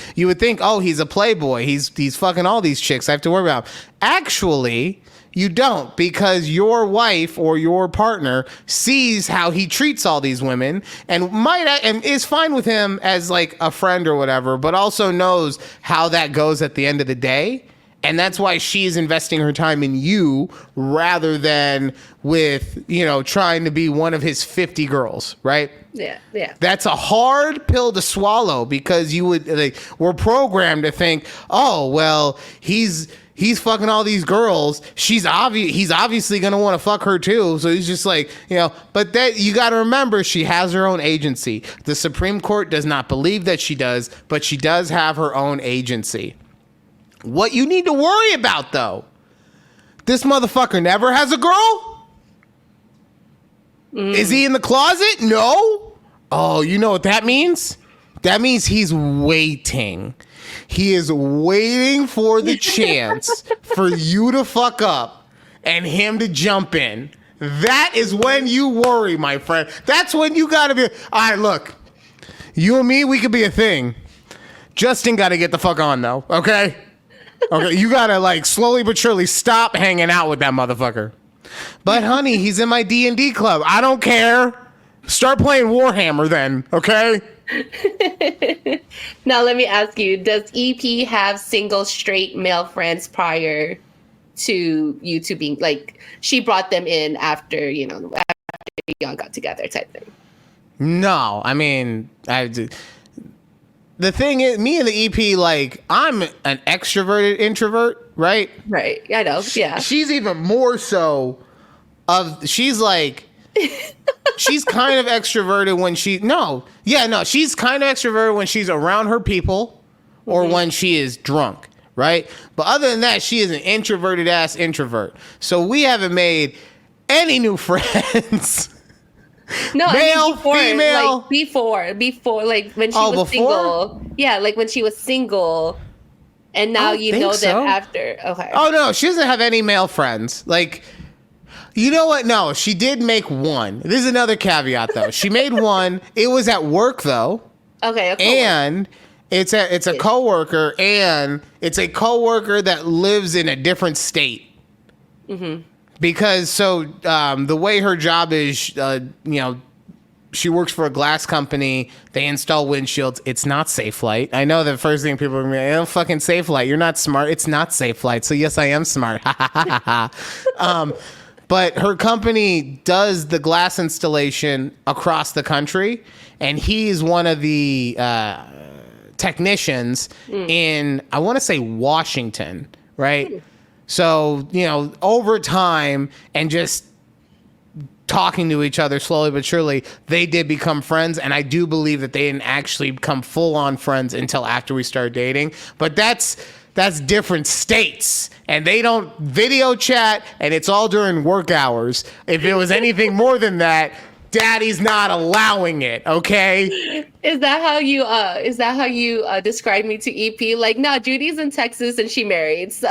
oh, he's a playboy. He's fucking all these chicks. I have to worry about him. Actually, you don't, because your wife or your partner sees how he treats all these women and is fine with him as like a friend or whatever, but also knows how that goes at the end of the day. And that's why she's investing her time in you rather than with, trying to be one of his 50 girls, right? Yeah, yeah. That's a hard pill to swallow because we're programmed to think, oh, well, he's fucking all these girls. He's obviously going to want to fuck her too. So he's just like, but that you got to remember, she has her own agency. The Supreme Court does not believe that she does, but she does have her own agency. What you need to worry about though, this motherfucker never has a girl? Is he in the closet? No. Oh, you know what that means? That means he's waiting. He is waiting for the chance for you to fuck up and him to jump in. That is when you worry, my friend. That's when you gotta be, all right, look, you and me, we could be a thing. Justin gotta get the fuck on though, okay? Okay, you gotta like slowly but surely stop hanging out with that motherfucker. But honey, he's in my D&D club. I don't care. Start playing Warhammer then, okay? Now let me ask you, does EP have single straight male friends prior to you two being like, she brought them in after y'all got together type thing? No, I mean, the thing is, me and the EP, like, I'm an extroverted introvert, right? Right, I know, yeah. She's even more so she's like, she's kind of extroverted when she's kind of extroverted when she's around her people or when she is drunk, right? But other than that, she is an introverted ass introvert. So we haven't made any new friends. No, male, before, female. like before, like when she was single. Yeah, like when she was single, and now you know them after. Okay. Oh no, she doesn't have any male friends. Like, you know what? No, she did make one. This is another caveat though. She made one. It was at work though. Okay. And it's a coworker, and it's a coworker that lives in a different state. Mm-hmm. Because the way her job is, she works for a glass company. They install windshields. It's not Safe Light. I know the first thing people are going to be like, oh, fucking Safe Light. You're not smart. It's not Safe Light. So yes, I am smart. But her company does the glass installation across the country. And he's one of the technicians in, I want to say Washington, right? So, over time and just talking to each other slowly but surely, they did become friends. And I do believe that they didn't actually become full-on friends until after we started dating. But that's different states. And they don't video chat, and it's all during work hours. If it was anything more than that, Daddy's not allowing it, okay? Is that how you describe me to EP? Like, no, Judy's in Texas and she married. So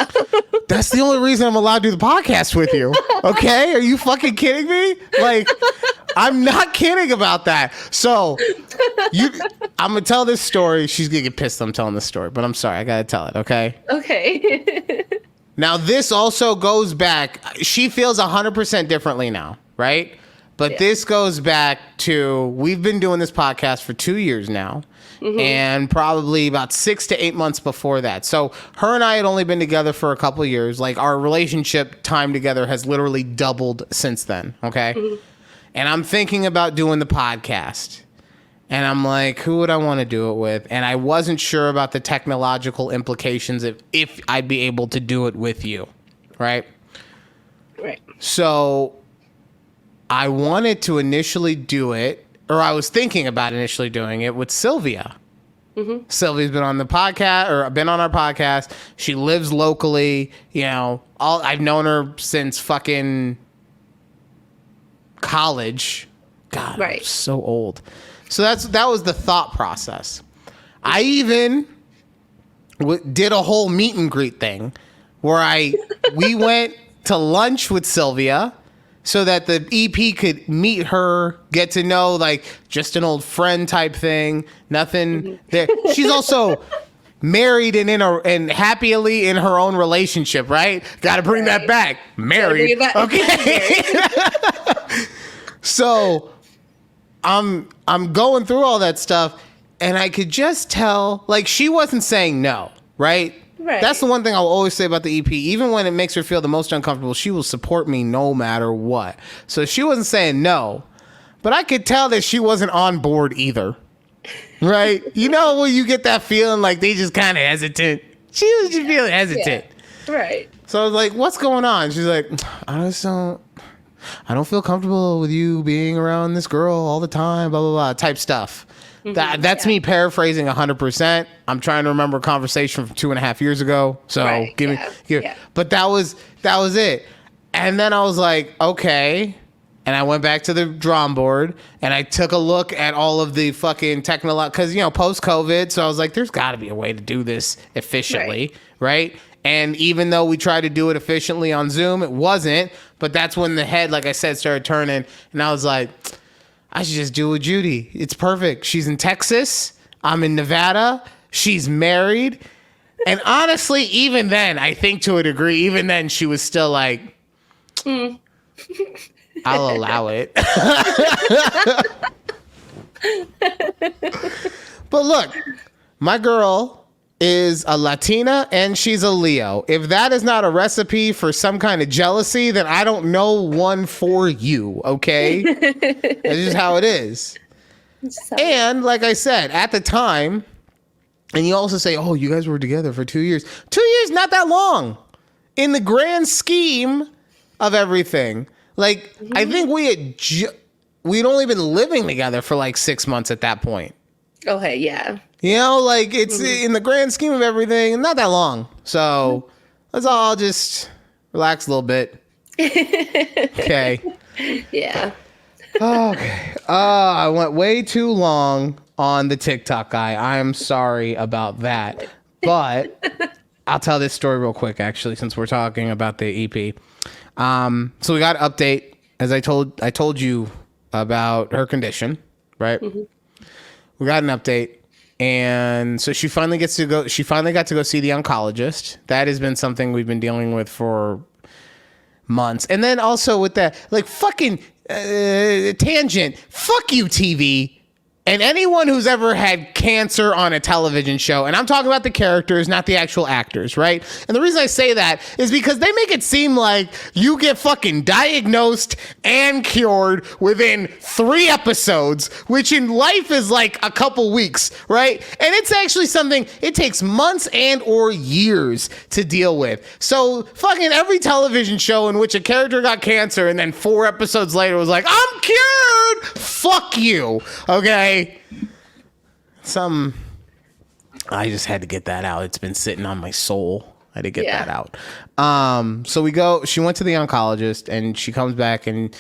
that's the only reason I'm allowed to do the podcast with you. Okay? Are you fucking kidding me? Like, I'm not kidding about that. So I'm gonna tell this story. She's gonna get pissed I'm telling this story, but I'm sorry, I gotta tell it, okay? Okay. Now this also goes back. She feels 100% differently now, right? But this goes back to, we've been doing this podcast for 2 years now, and probably about 6 to 8 months before that. So her and I had only been together for a couple of years. Like, our relationship time together has literally doubled since then, okay? And I'm thinking about doing the podcast. And I'm like, who would I want to do it with? And I wasn't sure about the technological implications if I'd be able to do it with you, right? Right. So I wanted to initially do it, or I was thinking about initially doing it with Sylvia. Sylvia's been on the podcast, or been on our podcast. She lives locally. I've known her since fucking college. God, right. I'm so old. So that was the thought process. I even did a whole meet and greet thing where we went to lunch with Sylvia, so that the EP could meet her, get to know, like, just an old friend type thing. Nothing there. She's also married and happily in her own relationship, right? Got to bring that back. Married. Okay. So I'm going through all that stuff, and I could just tell, like, she wasn't saying no, right? Right. That's the one thing I'll always say about the EP. Even when it makes her feel the most uncomfortable, she will support me no matter what. So she wasn't saying no, but I could tell that she wasn't on board either. Right? When you get that feeling like they just kind of hesitant. She was just feeling hesitant. Yeah. Right. So I was like, what's going on? She's like, I don't feel comfortable with you being around this girl all the time, blah, blah, blah, type stuff. That's me paraphrasing 100%. I'm trying to remember a conversation from 2.5 years ago. So give me. But that was it. And then I was like, okay. And I went back to the drawing board and I took a look at all of the fucking technology, because, post-COVID. So I was like, there's got to be a way to do this efficiently, right? And even though we tried to do it efficiently on Zoom, it wasn't. But that's when the head, like I said, started turning. And I was like, I should just do it with Judy. It's perfect. She's in Texas. I'm in Nevada. She's married. And honestly, even then, I think to a degree, even then she was still like, I'll allow it. But look, my girl is a Latina and she's a Leo. If that is not a recipe for some kind of jealousy, then I don't know one for you, okay? That's just how it is. And like I said, at the time, and you also say, oh, you guys were together for 2 years. 2 years, not that long. In the grand scheme of everything. Like, I think we'd only been living together for like 6 months at that point. Okay, yeah. Like, it's in the grand scheme of everything, not that long. So let's all just relax a little bit. Okay. Yeah. Okay. I went way too long on the TikTok guy. I am sorry about that. But I'll tell this story real quick, actually, since we're talking about the EP. So we got an update, as I told you about her condition, right? We got an update. And so she finally got to go see the oncologist. That has been something we've been dealing with for months. And then also with that, like, fucking tangent. Fuck you, TV. And anyone who's ever had cancer on a television show, and I'm talking about the characters, not the actual actors, right? And the reason I say that is because they make it seem like you get fucking diagnosed and cured within 3 episodes, which in life is like a couple weeks, right? And it's actually something, it takes months and or years to deal with. So fucking every television show in which a character got cancer and then 4 episodes later was like, I'm cured! Fuck you, okay? I just had to get that out. It's been sitting on my soul. I had to get that out. So she went to the oncologist and she comes back and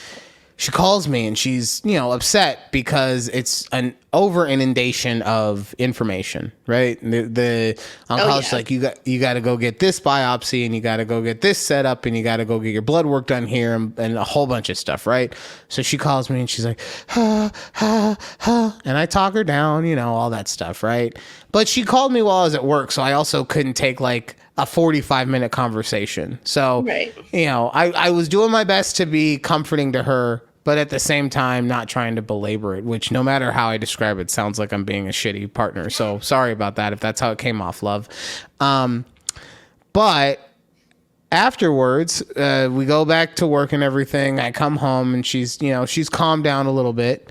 she calls me and she's, upset because it's an over inundation of information, right? The oncologist like, you got to go get this biopsy and you got to go get this set up and you got to go get your blood work done here and a whole bunch of stuff, right? So she calls me and she's like, and I talk her down, all that stuff, right? But she called me while I was at work, so I also couldn't take like a 45-minute conversation. So, right. I was doing my best to be comforting to her, but at the same time, not trying to belabor it, which no matter how I describe it, sounds like I'm being a shitty partner. So sorry about that if that's how it came off, love. But afterwards, we go back to work and everything. I come home and she's calmed down a little bit.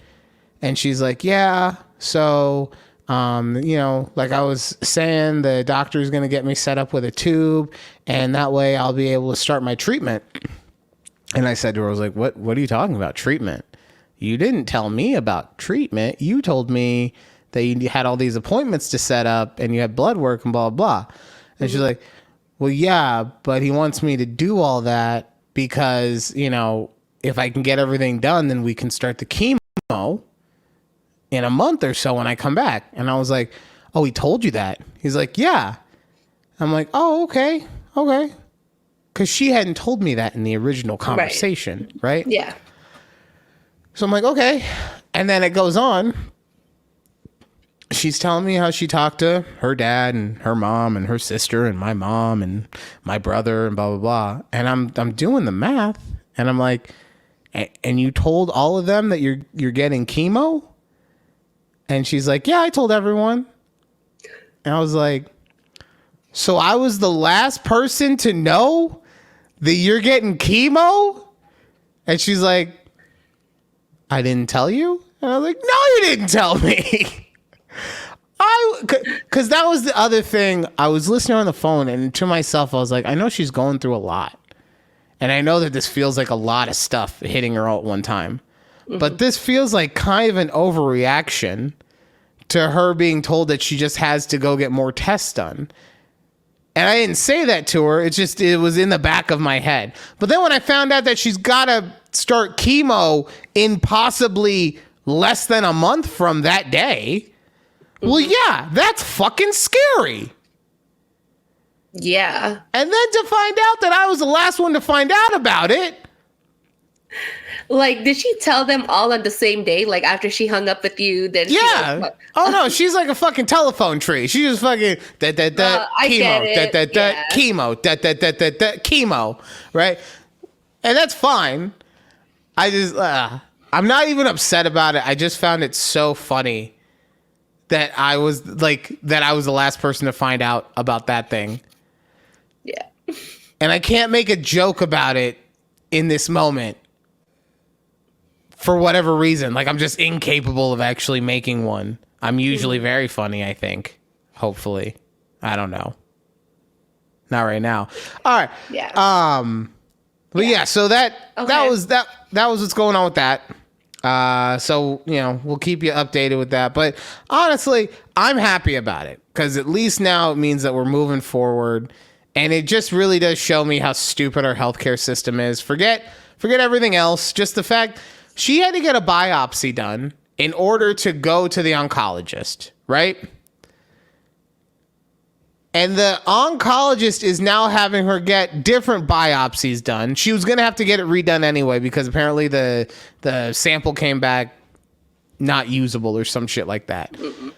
And she's like, yeah, so... like I was saying, the doctor's going to get me set up with a tube and that way I'll be able to start my treatment. And I said to her, I was like, what are you talking about? Treatment? You didn't tell me about treatment. You told me that you had all these appointments to set up and you had blood work and blah, blah. And she's like, well, yeah, but he wants me to do all that because, if I can get everything done, then we can start the chemo in a month or so when I come back. And I was like, oh, he told you that? He's like, yeah. I'm like, oh, okay. Because she hadn't told me that in the original conversation, right? Yeah. So I'm like, okay. And then it goes on. She's telling me how she talked to her dad and her mom and her sister and my mom and my brother and blah, blah, blah. And I'm doing the math and I'm like, and you told all of them that you're getting chemo? And she's like, yeah, I told everyone. And I was like, so I was the last person to know that you're getting chemo? And she's like, I didn't tell you? And I was like, no, you didn't tell me. Because that was the other thing. I was listening on the phone and to myself, I was like, I know she's going through a lot. And I know that this feels like a lot of stuff hitting her all at one time. Mm-hmm. But this feels like kind of an overreaction to her being told that she just has to go get more tests done. And I didn't say that to her. It was in the back of my head. But then when I found out that she's got to start chemo in possibly less than a month from that day, well, yeah, that's fucking scary. Yeah. And then to find out that I was the last one to find out about it. Like, did she tell them all on the same day? Like, after she hung up with you, then yeah. Oh no, she's like a fucking telephone tree. She just fucking chemo, chemo, right? And that's fine. I just, I'm not even upset about it. I just found it so funny that I was the last person to find out about that thing. Yeah. And I can't make a joke about it in this moment. For whatever reason, like I'm just incapable of actually making one. I'm usually very funny, I think. Hopefully. I don't know. Not right now. All right. Yeah. But yeah, so that was what's going on with that. So, we'll keep you updated with that. But honestly, I'm happy about it because at least now it means that we're moving forward. And it just really does show me how stupid our healthcare system is. Forget everything else. Just the fact she had to get a biopsy done in order to go to the oncologist, right? And the oncologist is now having her get different biopsies done. She was going to have to get it redone anyway because apparently the sample came back not usable or some shit like that. Mm-mm.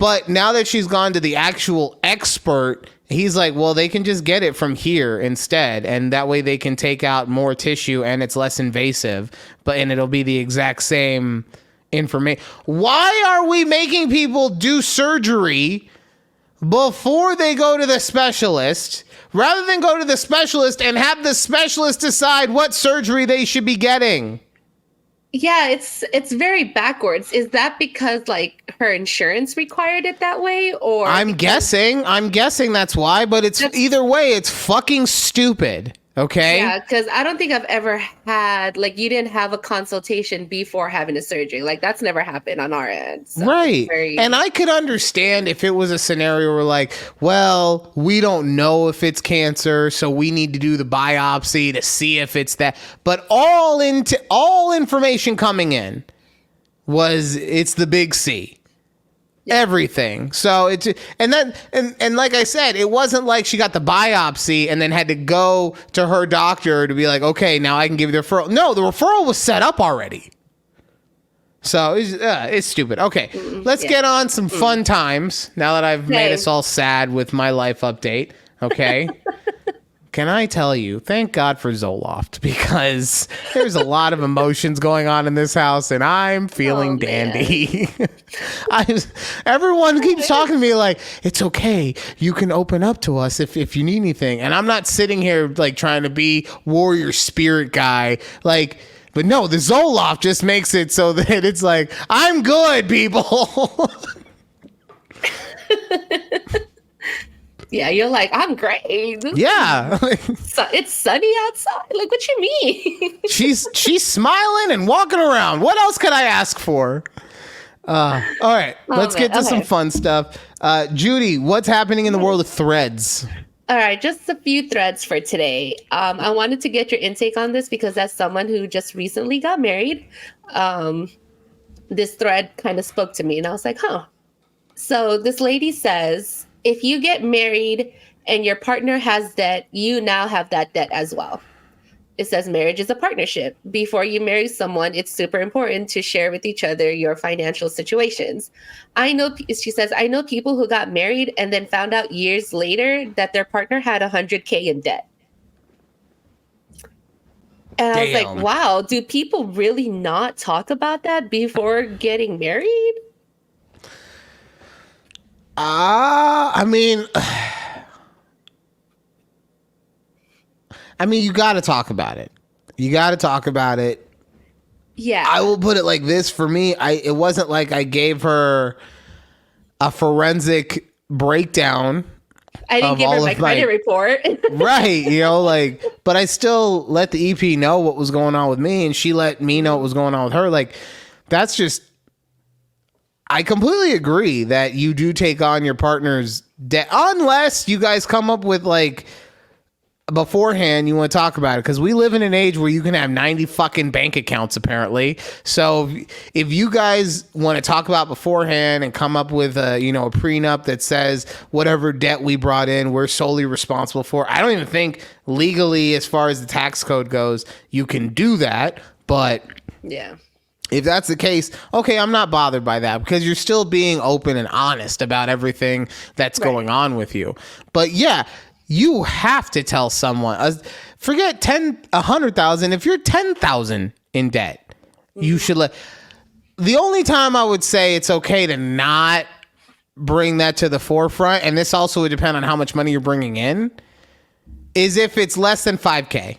But now that she's gone to the actual expert, he's like, well, they can just get it from here instead. And that way they can take out more tissue and it's less invasive, and it'll be the exact same information. Why are we making people do surgery before they go to the specialist, rather than go to the specialist and have the specialist decide what surgery they should be getting? Yeah, it's very backwards. Is that because like her insurance required it that way, or I'm guessing that's why, but either way, it's fucking stupid. Okay. Yeah, because I don't think I've ever had, like, you didn't have a consultation before having a surgery. Like, that's never happened on our end. So right. And I could understand if it was a scenario where, like, well, we don't know if it's cancer, so we need to do the biopsy to see if it's that. But all information coming in was it's the big C. Everything. So it's and like I said, it wasn't like she got the biopsy and then had to go to her doctor to be like, okay, now I can give you the referral. No, the referral was set up already. So it's stupid. Okay, let's get on some fun times now that I've made us all sad with my life update. Okay. Can I tell you, thank God for Zoloft, because there's a lot of emotions going on in this house, and I'm feeling dandy. Everyone keeps talking to me like, it's okay, you can open up to us if you need anything. And I'm not sitting here like trying to be warrior spirit guy. Like, but no, the Zoloft just makes it so that it's like, I'm good, people. Yeah, you're like, I'm great. Yeah. It's sunny outside. Like, what you mean? she's smiling and walking around. What else could I ask for? All right, let's get to some fun stuff. Judy, what's happening in the world of threads? All right, just a few threads for today. I wanted to get your intake on this because as someone who just recently got married, this thread kind of spoke to me and I was like, huh. So this lady says, if you get married and your partner has debt, you now have that debt as well. It says marriage is a partnership. Before you marry someone, it's super important to share with each other your financial situations. She says, I know people who got married and then found out years later that their partner had $100K in debt. And I was like, wow, do people really not talk about that before getting married? I mean, you got to talk about it. Yeah. I will put it like this. For me, it wasn't like I gave her a forensic breakdown. I didn't give her my credit report. Right. But I still let the EP know what was going on with me, and she let me know what was going on with her. Like, that's just, I completely agree that you do take on your partner's debt unless you guys come up with like beforehand you want to talk about it, because we live in an age where you can have 90 fucking bank accounts apparently. So if you guys want to talk about beforehand and come up with a prenup that says whatever debt we brought in we're solely responsible for. I don't even think legally, as far as the tax code goes, you can do that, but yeah. If that's the case, okay, I'm not bothered by that because you're still being open and honest about everything that's going on with you. But yeah, you have to tell someone. Forget 100,000. If you're 10,000 in debt, you should let. The only time I would say it's okay to not bring that to the forefront, and this also would depend on how much money you're bringing in, is if it's less than 5K.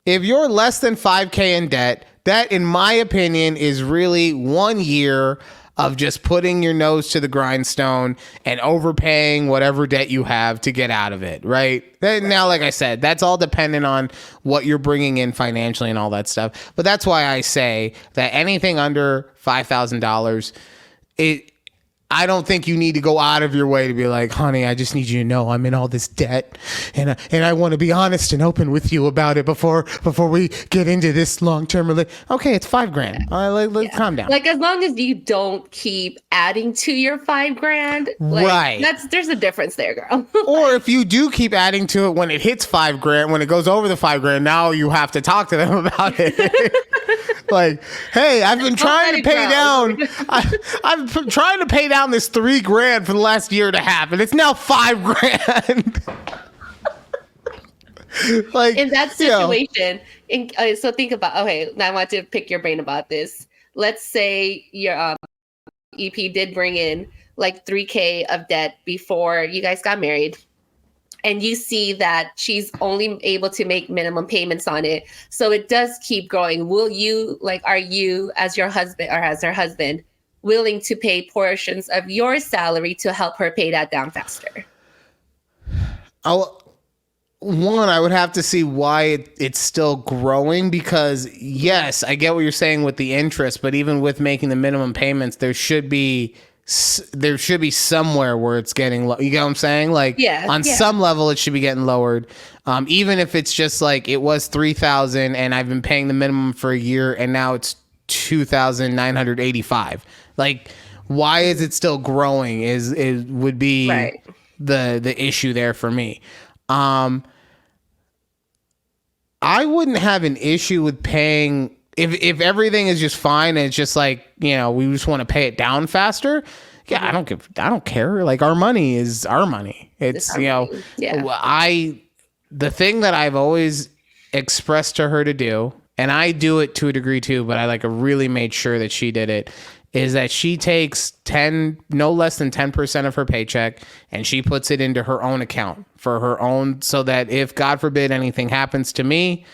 If you're less than 5K in debt, that, in my opinion, is really 1 year of just putting your nose to the grindstone and overpaying whatever debt you have to get out of it, right? Now, like I said, that's all dependent on what you're bringing in financially and all that stuff. But that's why I say that anything under $5,000, I don't think you need to go out of your way to be like, honey, I just need you to know I'm in all this debt, and I want to be honest and open with you about it before we get into this long-term relationship. Okay, it's $5,000. All right, let's calm down. Like, as long as you don't keep adding to your $5,000, right? There's a difference there, girl. Or if you do keep adding to it when it hits $5,000, when it goes over the $5,000, now you have to talk to them about it. Like, hey, I've been trying to pay down. ground. I've been trying to pay down this $3,000 for the last year and a half, and it's now $5,000. Like In that you know, situation, so think about, okay, now I want to pick your brain about this. Let's say your EP did bring in like $3,000 of debt before you guys got married, and you see that she's only able to make minimum payments on it, so it does keep growing. Will you, like, are you as your husband or as her husband willing to pay portions of your salary to help her pay that down faster? I would have to see why it's still growing, because yes, I get what you're saying with the interest, but even with making the minimum payments, there should be somewhere where it's getting low. You get what I'm saying? Like on some level, it should be getting lowered. Even if it's just like it was $3,000 and I've been paying the minimum for a year and now it's $2,985. Like, why is it still growing? Would be Right. the issue there for me. I wouldn't have an issue with paying if everything is just fine and it's just like, we just want to pay it down faster. Yeah, I don't care. Like, our money is our money. It's money. Yeah. The thing that I've always expressed to her to do, and I do it to a degree too, but I really made sure that she did it, is that she takes no less than 10% of her paycheck and she puts it into her own account for her own, so that if God forbid anything happens to me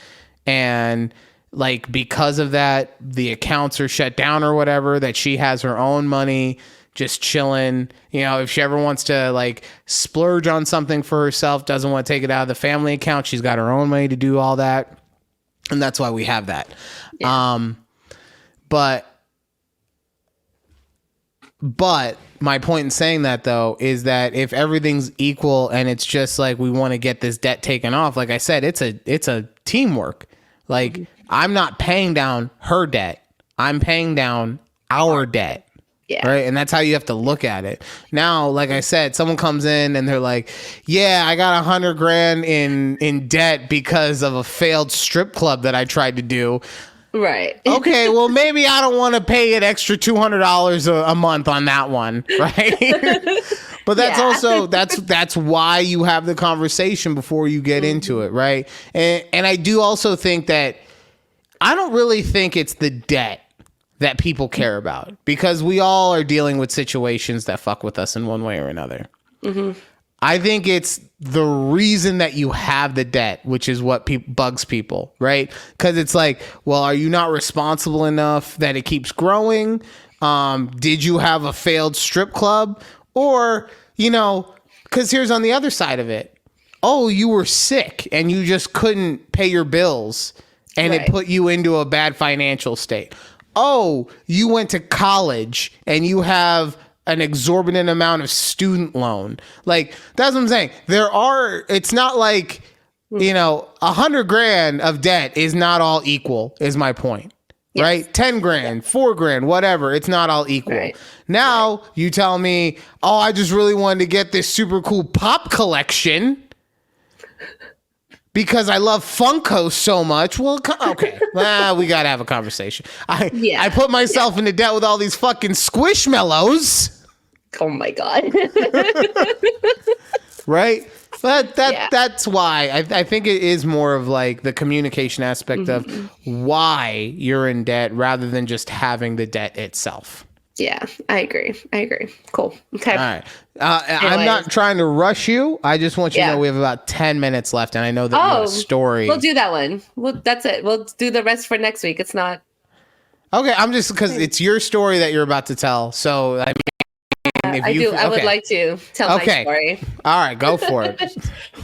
and like because of that the accounts are shut down or whatever, that she has her own money just chilling. If she ever wants to like splurge on something for herself, doesn't want to take it out of the family account, she's got her own money to do all that. And that's why we have that. Yeah. But my point in saying that, though, is that if everything's equal and it's just like we want to get this debt taken off, like I said, it's a teamwork. Like, I'm not paying down her debt. I'm paying down our debt. Yeah. Right. And that's how you have to look at it. Now, like I said, someone comes in and they're like, yeah, I got $100,000 in debt because of a failed strip club that I tried to do. Right. Okay, well, maybe I don't want to pay an extra $200 a month on that one, right? But that's also that's why you have the conversation before you get into it, right? And I do also think that I don't really think it's the debt that people care about, because we all are dealing with situations that fuck with us in one way or another. Mm-hmm. I think it's the reason that you have the debt, which is what bugs people, right? Because it's like, well, are you not responsible enough that it keeps growing? Did you have a failed strip club? Or, because here's on the other side of it. Oh, you were sick and you just couldn't pay your bills and it put you into a bad financial state. Oh, you went to college and you have an exorbitant amount of student loan. Like, that's what I'm saying. It's not like, $100,000 of debt is not all equal, is my point. Yes. Right? $10,000, $4,000, whatever. It's not all equal. Right. Now you tell me, oh, I just really wanted to get this super cool pop collection because I love Funko so much. Well, okay. Well, we got to have a conversation. I put myself into debt with all these fucking Squishmallows. Oh my God. Right? But that's why I think it is more of like the communication aspect of why you're in debt rather than just having the debt itself. Yeah, I agree. Cool. Okay. All right. I'm not trying to rush you. I just want you to know we have about 10 minutes left, and I know that you have a story. We'll do that one. That's it. We'll do the rest for next week. It's not. Okay, I'm just because it's your story that you're about to tell. So I would like to tell my story. All right, go for it.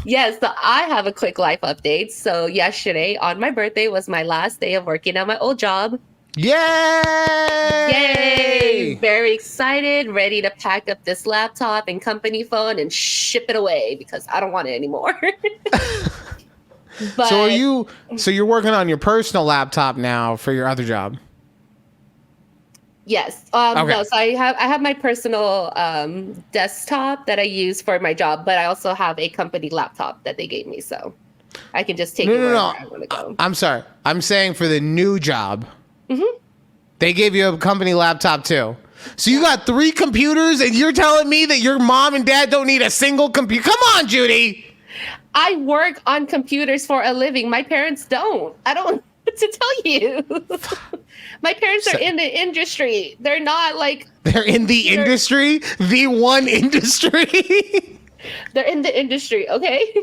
Yes, so I have a quick life update. So yesterday on my birthday was my last day of working at my old job. Yay! Very excited, ready to pack up this laptop and company phone and ship it away because I don't want it anymore. So you're working on your personal laptop now for your other job? Yes. No, so I have my personal desktop that I use for my job, but I also have a company laptop that they gave me, so I can just take it wherever I want to go. I'm sorry. I'm saying for the new job. They gave you a company laptop too. So you got 3 computers and you're telling me that your mom and dad don't need a single computer? Come on, Judy. I work on computers for a living. My parents don't. I don't know what to tell you. My parents are in the industry. They're not like... They're in the industry? The one industry? They're in the industry, okay?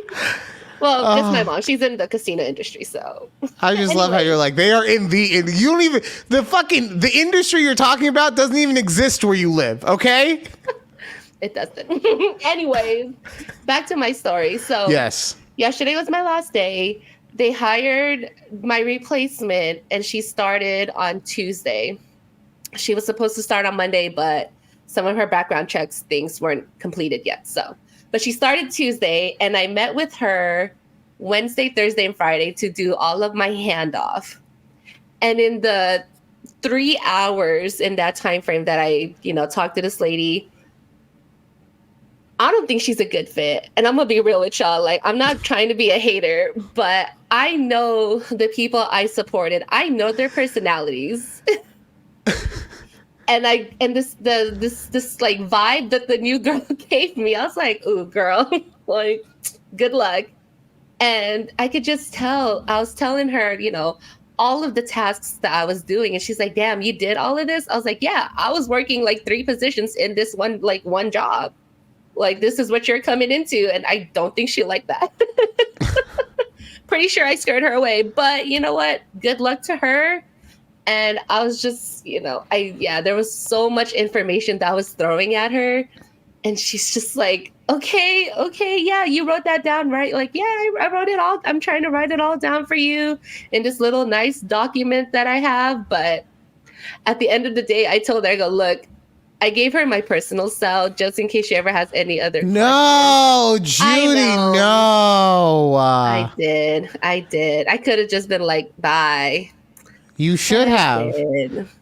Well, it's my mom. She's in the casino industry, so... I just love how you're like, they are in the... You don't even... The industry you're talking about doesn't even exist where you live, okay? It doesn't. Anyways, back to my story. So yes, yesterday was my last day. They hired my replacement and she started on Tuesday. She was supposed to start on Monday, but some of her background checks things weren't completed yet. But she started Tuesday and I met with her Wednesday, Thursday, and Friday to do all of my handoff. And in the 3 hours in that time frame that I, talked to this lady, I don't think she's a good fit. And I'm going to be real with y'all. Like, I'm not trying to be a hater, but I know the people I supported. I know their personalities. and this like vibe that the new girl gave me, I was like, ooh, girl, like, good luck. And I could just tell, I was telling her, all of the tasks that I was doing. And she's like, damn, you did all of this? I was like, yeah, I was working like 3 positions in this one job. Like, this is what you're coming into. And I don't think she liked that. Pretty sure I scared her away. But you know what? Good luck to her. And I was just, there was so much information that I was throwing at her. And she's just like, okay, yeah, you wrote that down, right? Like, yeah, I wrote it all. I'm trying to write it all down for you in this little nice document that I have. But at the end of the day, I told her, I go, look, I gave her my personal cell just in case she ever has any other questions. No, Judy, no. I did. I could have just been like, bye. You should have.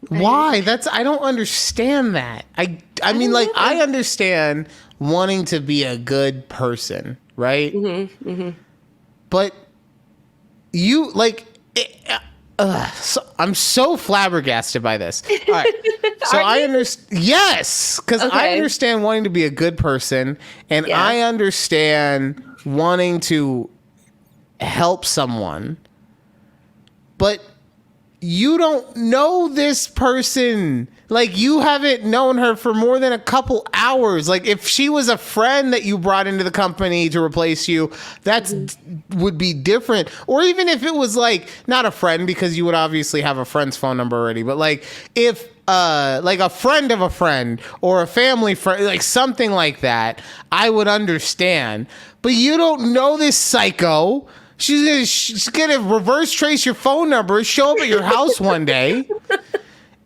Why? I don't understand that. I mean, like, I understand wanting to be a good person, right? Mm-hmm, mm-hmm. But you, like... so I'm so flabbergasted by this. All right. So I understand. Yes, because I understand wanting to be a good person, and I understand wanting to help someone, but you don't know this person. Like, you haven't known her for more than a couple hours. Like, if she was a friend that you brought into the company to replace you, would be different. Or even if it was like not a friend, because you would obviously have a friend's phone number already, but like if like a friend of a friend or a family friend, like something like that, I would understand. But you don't know this psycho. She's gonna reverse trace your phone number, show up at your house one day.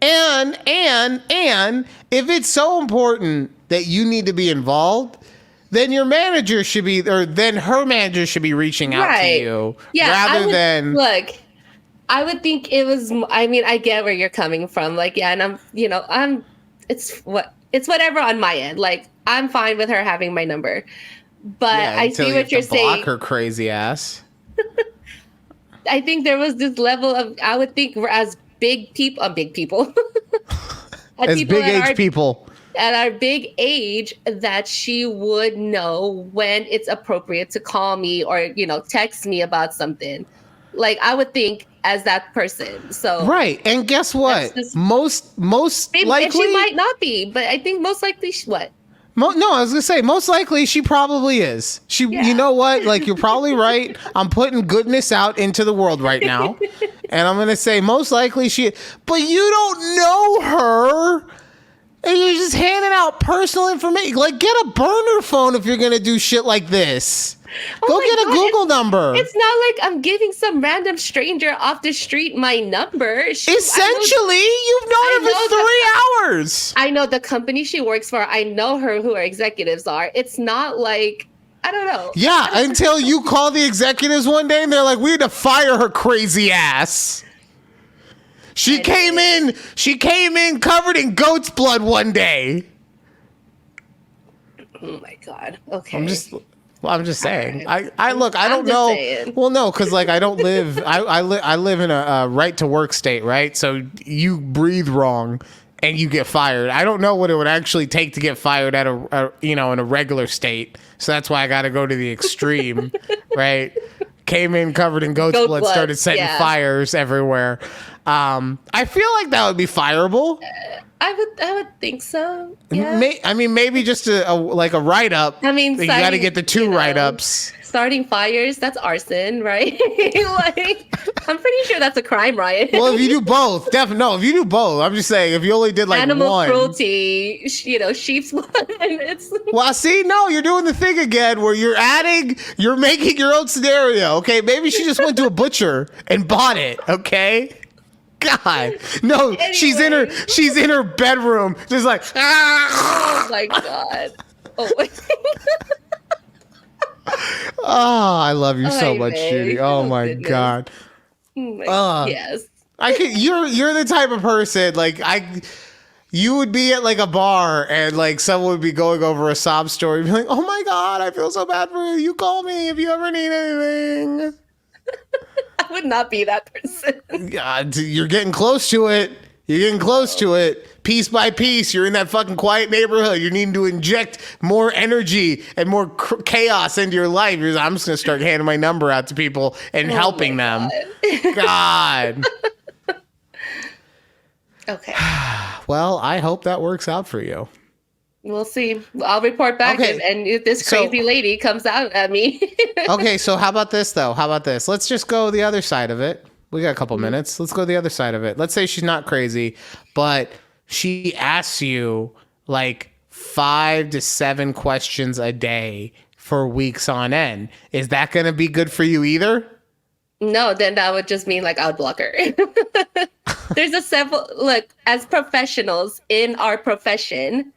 And if it's so important that you need to be involved, then your manager should be, or then her manager should be reaching out to you. Yeah, look, I would think it was, I mean, I get where you're coming from. Like, yeah, and it's whatever on my end. Like, I'm fine with her having my number. But I see what you're saying. Block her crazy ass. I think there was this level of, I would think as big people, as big age people at our big age, that she would know when it's appropriate to call me or, text me about something. Like, I would think as that person. So right. And guess what? Most likely, and she might not be, but I think most likely what? No, I was gonna say most likely she probably is. You know what? Like, you're probably right. I'm putting goodness out into the world right now, and I'm gonna say most likely she. But you don't know her, and you're just handing out personal information. Like, get a burner phone if you're gonna do shit like this. Go get a Google number. It's not like I'm giving some random stranger off the street my number. Essentially, you've known her for 3 hours. I know the company she works for. I know who her executives are. It's not like, I don't know. Yeah, until you call the executives one day and they're like, we had to fire her crazy ass. She came in covered in goat's blood one day. Oh my God. Okay. Well, I'm just saying. Right. I look. I I'm don't just know. saying. Well, no, because like I don't live. I live in a right to work state, right? So you breathe wrong, and you get fired. I don't know what it would actually take to get fired at in a regular state. So that's why I got to go to the extreme, right? Came in covered in goat blood, started setting fires everywhere. I feel like that would be fireable. I would think so. Yeah. Maybe just a write up. I mean, you got to get the two write ups. Starting fires, that's arson, right? Like, I'm pretty sure that's a crime, Ryan. Well, if you do both, definitely. No, if you do both, I'm just saying, if you only did like animal one. cruelty, sheep's blood, it's. Well, see, no, you're doing the thing again where you're making your own scenario. Okay, maybe she just went to a butcher and bought it. Okay. God, no, Anyway. she's in her bedroom, just like. Oh my God. Oh. Oh, I love you so much, May. Judy. Oh my Goodness. God. Yes. You're the type of person you would be at like a bar and like someone would be going over a sob story and be like, oh my God, I feel so bad for you. You call me if you ever need anything. I would not be that person. God, you're getting close to it. You're getting close to it. Piece by piece, you're in that fucking quiet neighborhood. You're needing to inject more energy and more chaos into your life. I'm just going to start handing my number out to people and helping them. God. Okay. Well, I hope that works out for you. We'll see. I'll report back and if this crazy lady comes out at me. Okay, so how about this, though? How about this? Let's just go the other side of it. We got a couple minutes. Let's go the other side of it. Let's say she's not crazy, but she asks you like 5 to 7 questions a day for weeks on end. Is that going to be good for you either? No, then that would just mean like I would block her. There's look, as professionals in our profession,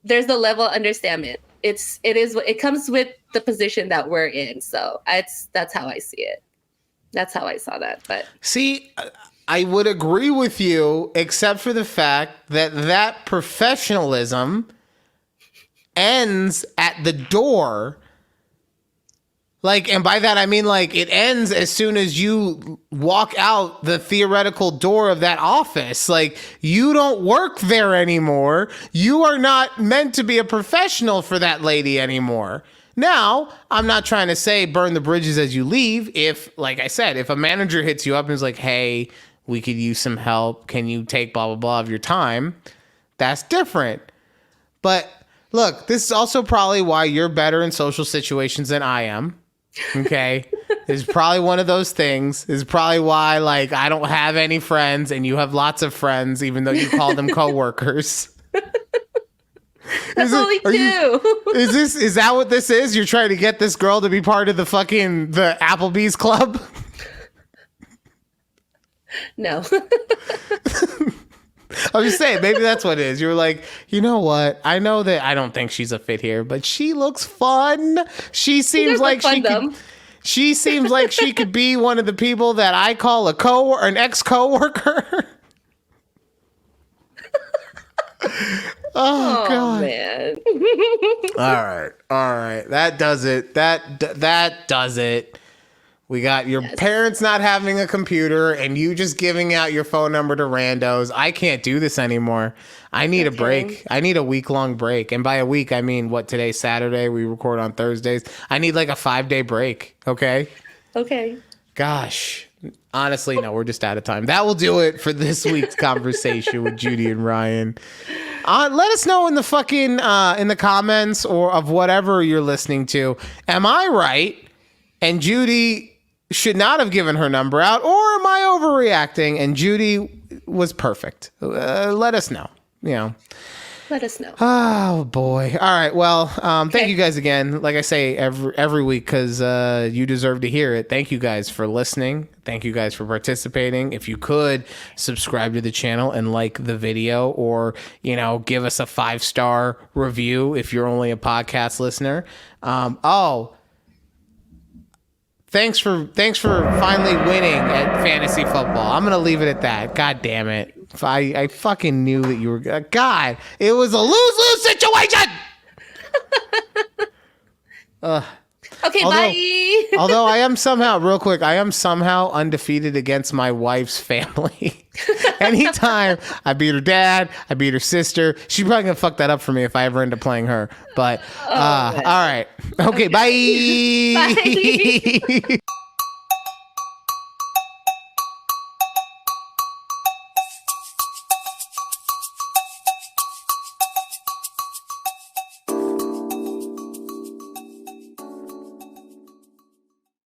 there's a level of understanding. It comes with the position that we're in. So that's how I see it. That's how I saw that. But see, I would agree with you, except for the fact that professionalism ends at the door. Like, and by that I mean like it ends as soon as you walk out the theoretical door of that office. Like, you don't work there anymore. You are not meant to be a professional for that lady anymore. Now, I'm not trying to say burn the bridges as you leave. If, like I said, if a manager hits you up and is like, hey, we could use some help. Can you take blah, blah, blah of your time? That's different. But look, this is also probably why you're better in social situations than I am. Okay. It's probably one of those things. It's probably why, like, I don't have any friends and you have lots of friends, even though you call them coworkers. that's only 2. Is that what this is? You're trying to get this girl to be part of the Applebee's club? No. I'm just saying, maybe that's what it is. You're like, you know what? I know that I don't think she's a fit here, but she looks fun. She seems like she seems like she could be one of the people that I call an ex-coworker. Oh God, man. All right. That does it. That does it. We got your parents not having a computer and you just giving out your phone number to randos. I can't do this anymore. I need a break. I need a week-long break. And by a week, I mean, today's Saturday. We record on Thursdays. I need like a 5-day break. Okay? Okay. Gosh. Honestly, no, we're just out of time. That will do it for this week's conversation with Judy and Ryan. Let us know in the in the comments or of whatever you're listening to. Am I right? And Judy should not have given her number out, or am I overreacting? And Judy was perfect. Let us know. Let us know. Oh boy! All right. Well, thank you guys again. Like I say every week, because you deserve to hear it. Thank you guys for listening. Thank you guys for participating. If you could subscribe to the channel and like the video, or give us a 5-star review if you're only a podcast listener. Thanks for finally winning at fantasy football. I'm gonna leave it at that. God damn it! I fucking knew that you were. God, it was a lose-lose situation. Okay, Although- bye. Although I am somehow, real quick, I am somehow undefeated against my wife's family. Anytime I beat her dad, I beat her sister. She's probably gonna fuck that up for me if I ever end up playing her. But all right, okay, bye. Bye.